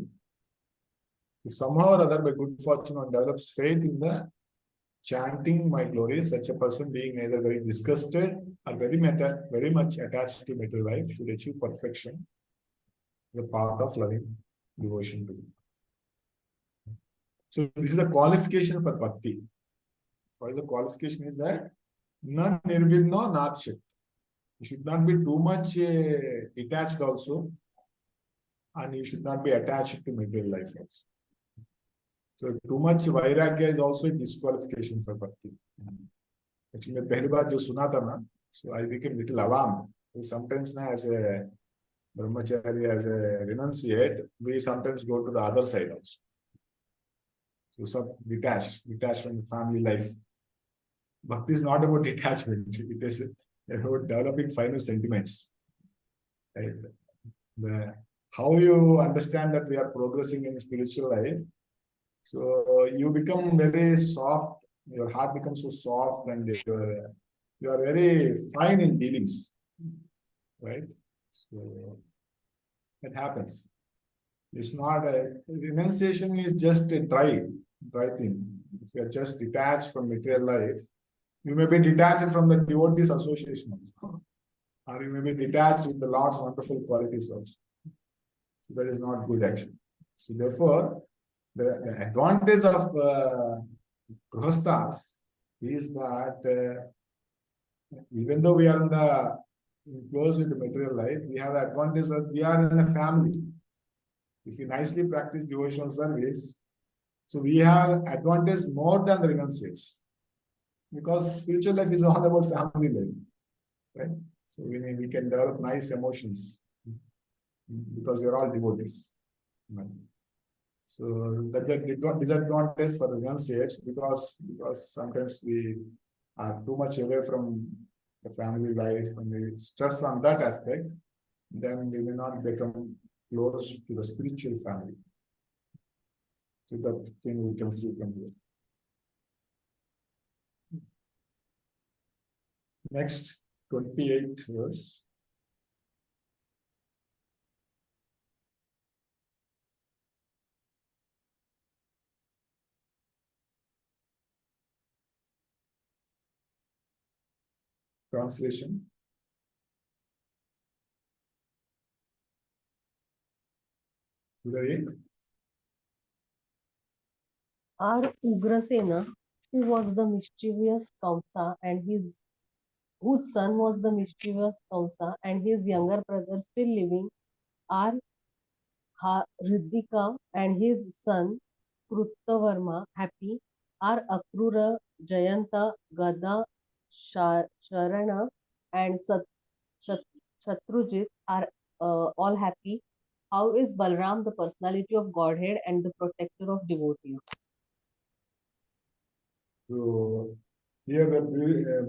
if somehow or other by good fortune one develops faith in the chanting my glory, such a person being either very disgusted or very much attached to material life should achieve perfection, the path of loving devotion to me. So this is the qualification for bhakti. What is the qualification is that na nirvidno nat shakti. You should not be too much detached also, and you should not be attached to material life also. So too much vairagya is also a disqualification for bhakti. Actually, मैं पहली बार जो सुना था ना, so I became little alarmed. Sometimes na as a brahmachari, as a renunciate, we sometimes go to the other side also. So some detached from the family life. Bhakti is not about detachment. It is about developing finer sentiments. Right? How you understand that we are progressing in spiritual life? So you become very soft. Your heart becomes so soft, and you are very fine in dealings. Right? So it happens. It's not renunciation is just a dry thing. If you are just detached from material life, you may be detached from the devotees association also, or you may be detached with the Lord's wonderful qualities also. So that is not good action. So therefore, the advantage of grihasthas is that even though we are close with the material life, we have the advantage that we are in a family. If you nicely practice devotional service, so we have advantage more than the renunciates. Because spiritual life is all about family life, right? So we can develop nice emotions because we are all devotees. Right? So that's a disadvantage for the renunciates because sometimes we are too much away from the family life and we stress on that aspect, then we may not become close to the spiritual family. So that thing we can see from here. Next, 28th verse. Translation. Our Ugrasena, who was the mischievous Kamsa and whose son was the mischievous Kamsa and his younger brother still living, are Riddhika and his son Krutavarma happy, are Akrura, Jayanta, Gada, Sharana and Shatrujit are all happy. How is Balram the personality of Godhead and the protector of devotees? So here the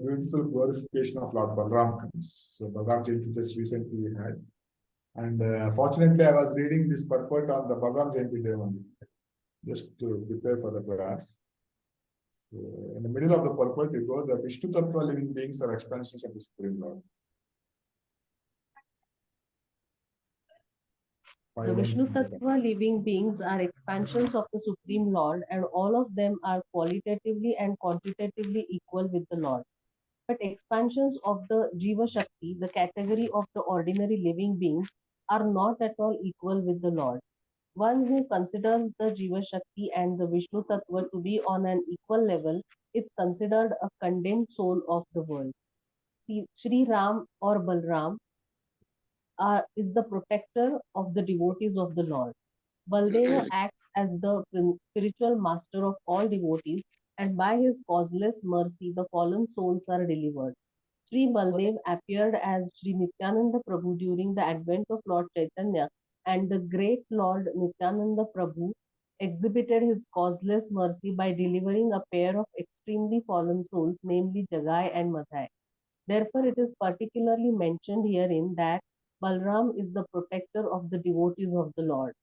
beautiful glorification of Lord Balram comes. So Balram Jayanti just recently we had. And fortunately, I was reading this purport on the Balram Jayanti day only, just to prepare for the class. So in the middle of the purport, it goes, the Vishnu Tattva living beings are expansions of the Supreme Lord. The Vishnu Tattva living beings are expansions of the Supreme Lord, and all of them are qualitatively and quantitatively equal with the Lord. But expansions of the Jiva Shakti, the category of the ordinary living beings, are not at all equal with the Lord. One who considers the Jiva Shakti and the Vishnu Tattva to be on an equal level is considered a condemned soul of the world. See, Sri Ram or Balram is the protector of the devotees of the Lord. Baldeva acts as the spiritual master of all devotees, and by his causeless mercy, the fallen souls are delivered. Sri Baldev appeared as Sri Nityananda Prabhu during the advent of Lord Chaitanya, and the great Lord Nityananda Prabhu exhibited his causeless mercy by delivering a pair of extremely fallen souls, namely Jagai and Madhai. Therefore, it is particularly mentioned herein that Balram is the protector of the devotees of the Lord.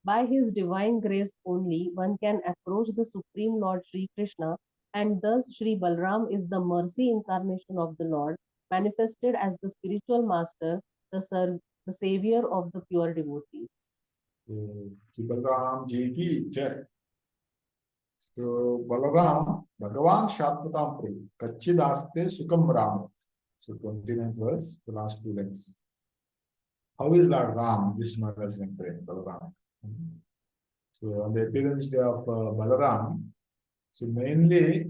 By his divine grace only, one can approach the Supreme Lord Sri Krishna, and thus Sri Balram is the mercy incarnation of the Lord, manifested as the spiritual master, the savior of the pure devotees. Sri Balram Ji ki Jai. So Balaram, Bhagavan Shatvatam Prabhu, Kachidaste Sukam Ram. So 29th verse, the last two lines. How is Lord Ram, Vishnu as Balaram? So on the appearance day of Balaram, so mainly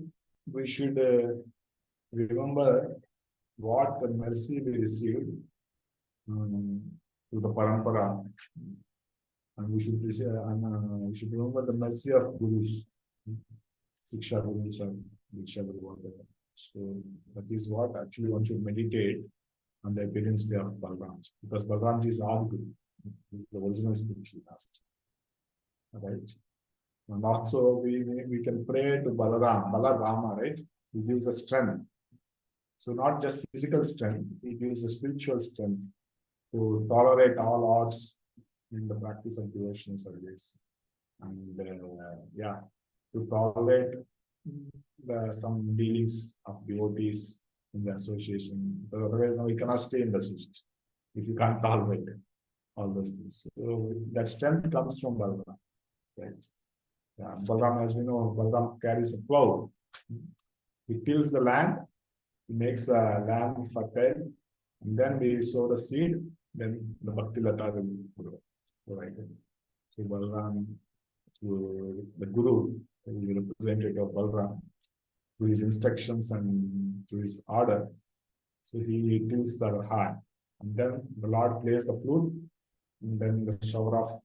we should remember what the mercy we received through the parampara, and we should we should remember the mercy of gurus, Shiksha Gurus and Diksha Guru, whatever. So that is what actually one should meditate on the appearance day of Balaram, because Balaram is our Guru, the original spiritual master. Right? And also we can pray to Balarama, right? He gives us strength. So not just physical strength, he gives a spiritual strength to tolerate all odds in the practice of devotional service. And to tolerate some dealings of devotees in the association. But otherwise, we cannot stay in the association if you can't tolerate all those things. So that strength comes from Balaram. Right? Yeah, Balaram, as we know, Balaram carries a plow. He tills the land, he makes the land fertile, and then we sow the seed, then the Bhaktivedanta will grow. So, right. So Balaram, the Guru, is the representative of Balaram, to his instructions and to his order. So he tills the heart, and then the Lord plays the flute, and then the shower of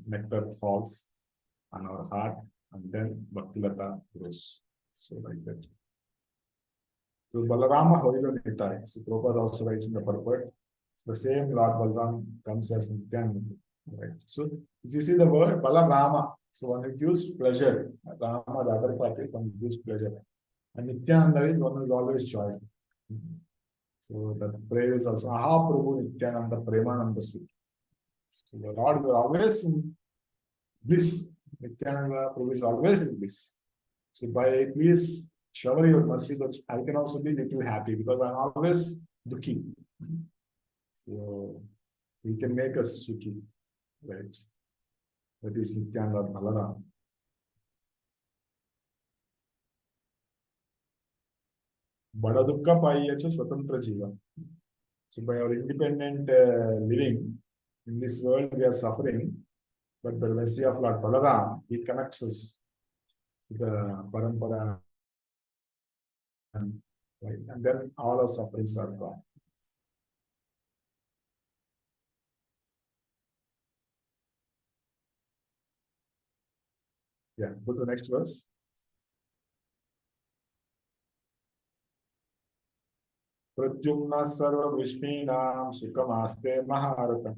nectar falls on our heart, and then Bhaktivedanta grows. So like that. So Balarama Hoilo Nitai. So Prabhupada also writes in the purport, the same Lord Balaram comes as Nityananda. Right. So if you see the word Balarama, so one gives pleasure. Rama, the other part is one gives pleasure. And Nityananda is one who is always joyful. So the prayer is also Aha Prabhu Nityananda Premananda Sweet. So the Lord is always in bliss. Nityananda Prabhu is always in bliss. So by please shower your mercy, that I can also be little happy, because I'm always dukhi. So he can make us sukhi, right? That is Nityananda Balaram. Bada dukkha paiyacha swatantra jiva. So by our independent living in this world, we are suffering, but by the mercy of Lord Balaram, he connects us to the parampara, right? And then all our sufferings are gone. Yeah, go to the next verse. Pradyumna sarva vishninam sukamaste maharata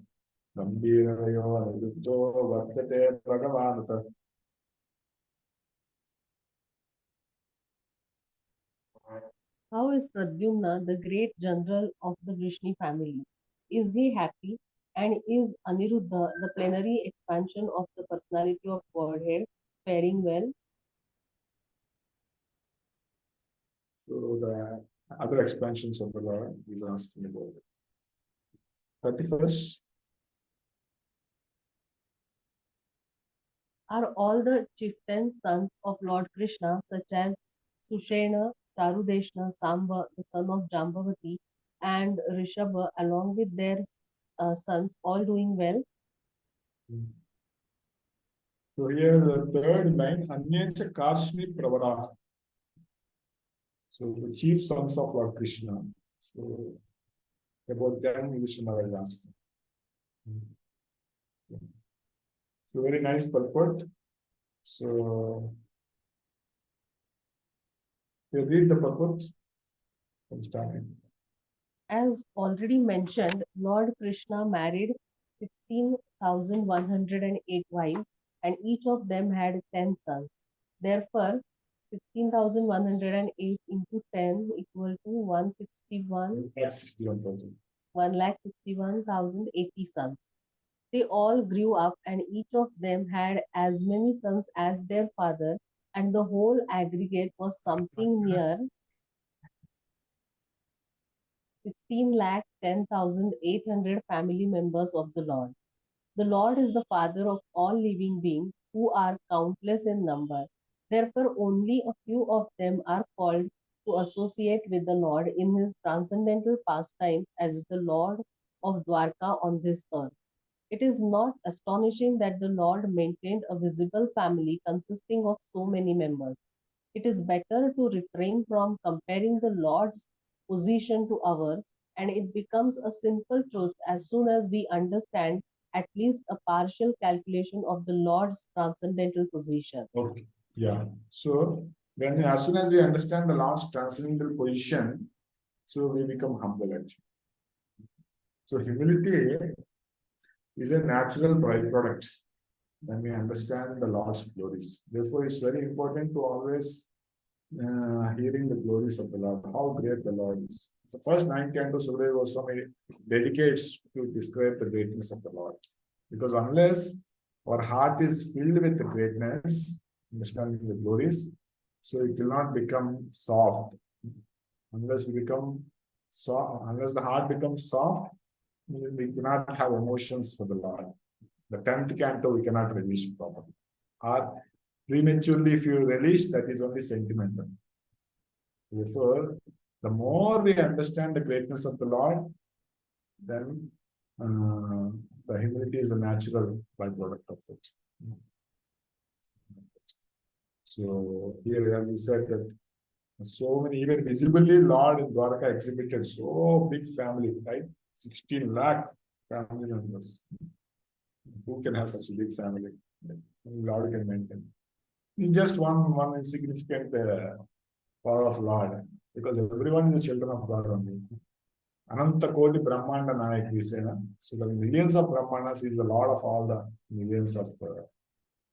gambhirayo anuddo vartate bhagavanata. How is Pradyumna the great general of the Vrishni family? Is he happy? And is Aniruddha, the plenary expansion of the personality of Godhead, faring well? So the other expansions of the Lord is asking about it. 31st. Are all the chieftain sons of Lord Krishna, such as Sushena, Charudeshna, Samba, the son of Jambavati, and Rishabha, along with their sons, all doing well? So here the third line, Anyecha Karshni Pravaraha. So the chief sons of Lord Krishna. So about them, Vishnu is asking. So very nice purport. So you read the purport from starting. As already mentioned, Lord Krishna married 16,108 wives, and each of them had 10 sons. Therefore, 16,108 into 10 equal to 161,080 sons. They all grew up, and each of them had as many sons as their father, and the whole aggregate was something near 16,10,800 family members of the Lord. The Lord is the Father of all living beings, who are countless in number. Therefore, only a few of them are called to associate with the Lord in his transcendental pastimes as the Lord of Dwarka on this earth. It is not astonishing that the Lord maintained a visible family consisting of so many members. It is better to refrain from comparing the Lord's position to ours, and it becomes a simple truth as soon as we understand at least a partial calculation of the Lord's transcendental position. Okay. Yeah. So when as soon as we understand the Lord's transcendental position, so we become humble actually. So humility is a natural byproduct when we understand the Lord's glories. Therefore, it's very important to always hearing the glories of the Lord, how great the Lord is. The first 9 cantos Sukadeva Goswami dedicates to describe the greatness of the Lord. Because unless our heart is filled with the greatness, understanding the glories, so it will not become soft. Unless we become soft, unless the heart becomes soft, we cannot have emotions for the Lord. The 10th canto we cannot release properly. Or prematurely, if you release, that is only sentimental. Therefore, the more we understand the greatness of the Lord, then the humility is a natural byproduct of it. So here, as he said, that so many, even visibly, Lord in Dwarka exhibited so big family, right? 16 lakh family members. Who can have such a big family? Lord can maintain. It's just one insignificant power of Lord, because everyone is the children of God only. Ananta Koti Brahmanda Nayak, we say. So the millions of Brahmanas is the Lord of all the millions of.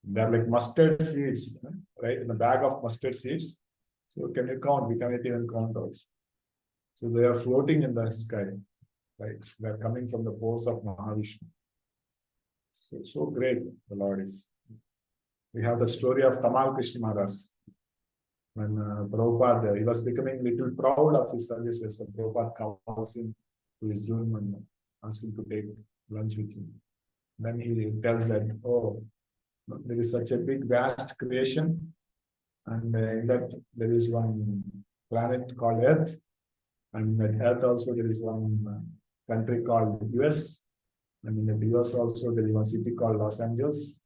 They're like mustard seeds, right? In a bag of mustard seeds. So can you count? We cannot even count also. So they are floating in the sky, right? They are coming from the pores of Mahavishnu. So great the Lord is. We have the story of Tamal Krishna Maharaj. When Prabhupada, he was becoming little proud of his services, and Prabhupada calls him to his room and asks him to take lunch with him. Then he tells that, oh, there is such a big, vast creation, and in that there is one planet called Earth, and in that Earth also there is one country called US, and in the US also there is one city called Los Angeles,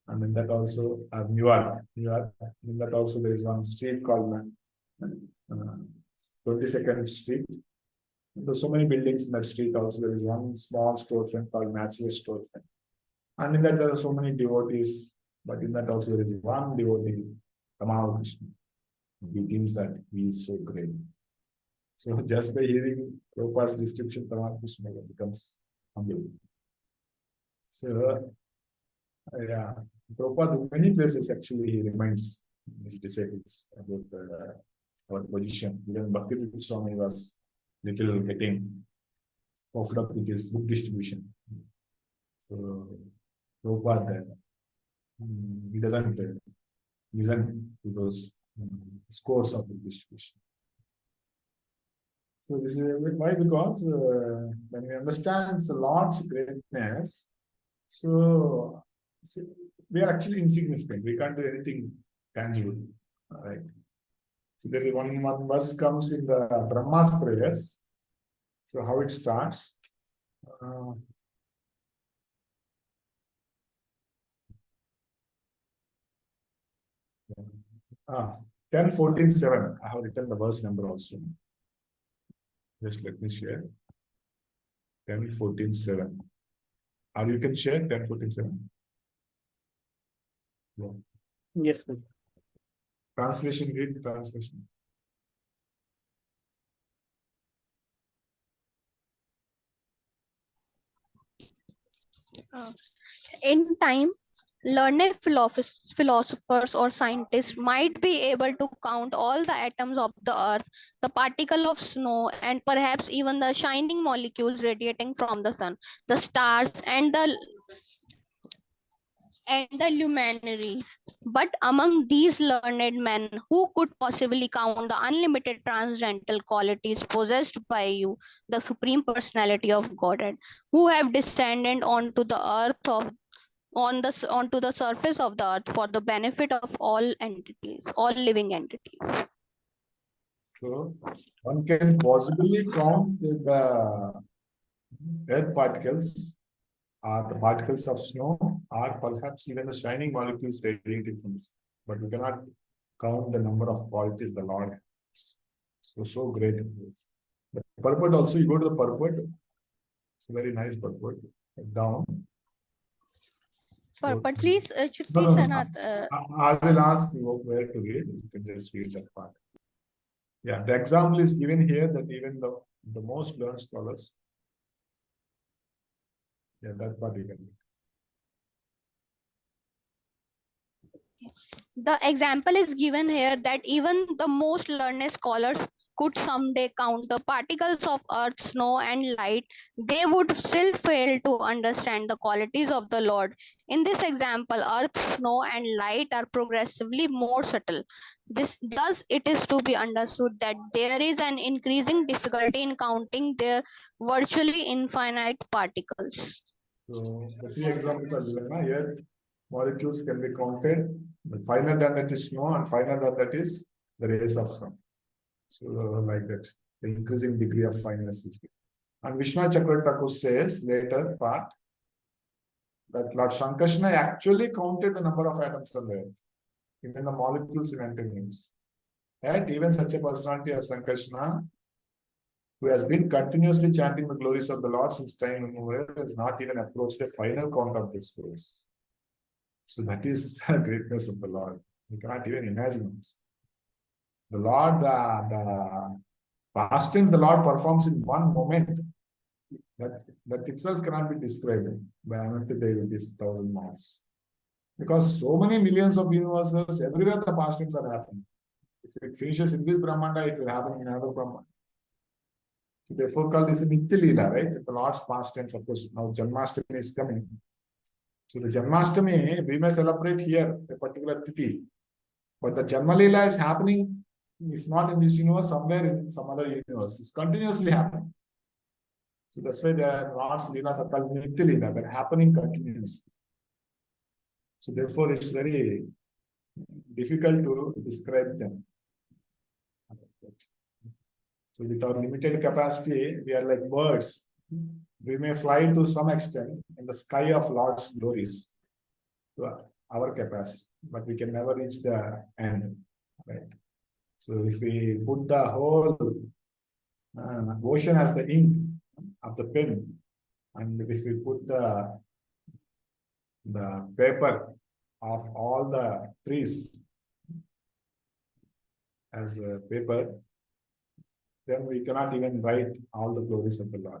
and in that also New York. In that also there is one street called 22nd Street. There's so many buildings in that street. Also there is one small storefront called Matchless Storefront. And in that there are so many devotees, but in that also there is one devotee, Tamal Krishna. He thinks that he is so great. So just by hearing Prabhupada's description, Tamal Krishna becomes humble. So yeah, Prabhupada in many places actually he reminds his disciples about our position. Even Bhaktivedanta Swami was little getting puffed up with his book distribution. So Prabhupada, he doesn't listen to those scores of book distribution. So this is why, because when we understand the Lord's greatness, so we are actually insignificant. We can't do anything tangible. Right? So there is one verse comes in the Brahma's prayers. So how it starts? 10:14:7. I have written the verse number also. Just let me share. 10:14:7. Or you can share 10:14:7. Yeah. Yes, sir. Translation, read the translation. In time, learned philosophers or scientists might be able to count all the atoms of the earth, the particle of snow, and perhaps even the shining molecules radiating from the sun, the stars, and the luminaries. But among these learned men, who could possibly count the unlimited transcendental qualities possessed by you, the Supreme Personality of Godhead, who have descended onto the earth onto the surface of the earth for the benefit of all entities, all living entities? So one can possibly count the earth particles are the particles of snow, or perhaps even the shining molecules radiating from the sun. But we cannot count the number of qualities the Lord has. So great it is. The purport also, you go to the purport, it's a very nice purport. Down. But please, should No, please, no, Sanath, I will ask you where to read. You can just read that part. Yeah, the example is given here that even the most learned scholars. Yeah, that part you can read. the example is given here that even the most learned scholars could someday count the particles of earth, snow, and light. They would still fail to understand the qualities of the Lord. In this example, earth, snow, and light are progressively more subtle. Thus, it is to be understood that there is an increasing difficulty in counting their virtually infinite particles. So the three examples are given. Here, molecules can be counted. The finer than that is snow, and finer than that is the rays of sun. So like that, the increasing degree of fineness is given. And Vishnu Chakravarti says later part that Lord Shankarshana actually counted the number of atoms on the earth, even the molecules in antonyms. And even such a personality as Shankarshana, who has been continuously chanting the glories of the Lord since time immemorial, has not even approached a final count of this glories. So that is the greatness of the Lord. We cannot even imagine this. The Lord, the pastimes the Lord performs in one moment, that itself cannot be described by another day with these 1,000 miles. Because so many millions of universes, everywhere the pastimes are happening. If it finishes in this Brahmanda, it will happen in another Brahmanda. So therefore called this a Nitya Leela, right? The Lord's pastimes, of course, now Janmashtami is coming. So the Janmashtami, we may celebrate here a particular Tithi. But the Janma Leela is happening, if not in this universe, somewhere in some other universe. It's continuously happening. So that's why the Lord's Leelas are called Nitya Leela. They're happening continuously. So therefore, it's very difficult to describe them. So with our limited capacity, we are like birds. We may fly to some extent in the sky of Lord's glories to our capacity, but we can never reach the end, right? So if we put the whole ocean as the ink of the pen, and if we put the paper of all the trees as a paper, then we cannot even write all the glories of the Lord.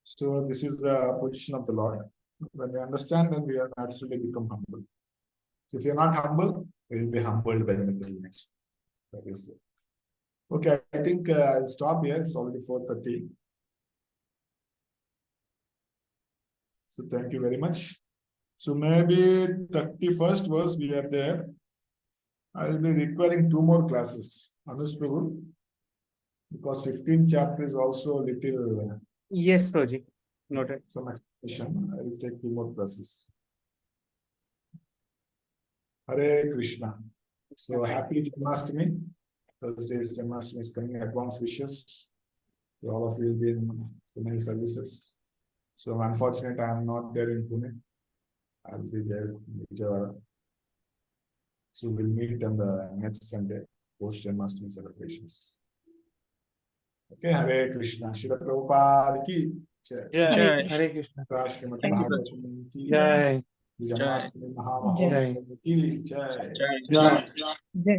So this is the position of the Lord. When we understand, then we are naturally become humble. So if you are not humble, we will be humbled by the material next. That is it. Okay, I think I'll stop here. It's already 4:30. So thank you very much. So maybe 31st verse we are there. I will be requiring 2 more classes. Anush Prabhu, because 15th chapter is also a little. Yes, Prabhuji. Noted. Some explanation. I will take 2 more classes. Hare Krishna. So happy Janmashtami. Thursday's Janmashtami is coming. Advance wishes. So all of you will be in so many services. So unfortunately, I am not there in Pune. I will be there in Vijayawada. So we'll meet on the next Sunday, post Janmashtami celebrations. Okay, Hare Krishna. Srila Prabhupada ki jai. Jai. Hare Krishna. Srimad Thank you, Bhagavatam ki Jai. Janmashtami Mahamahotsav ki jai. Jai. Jai.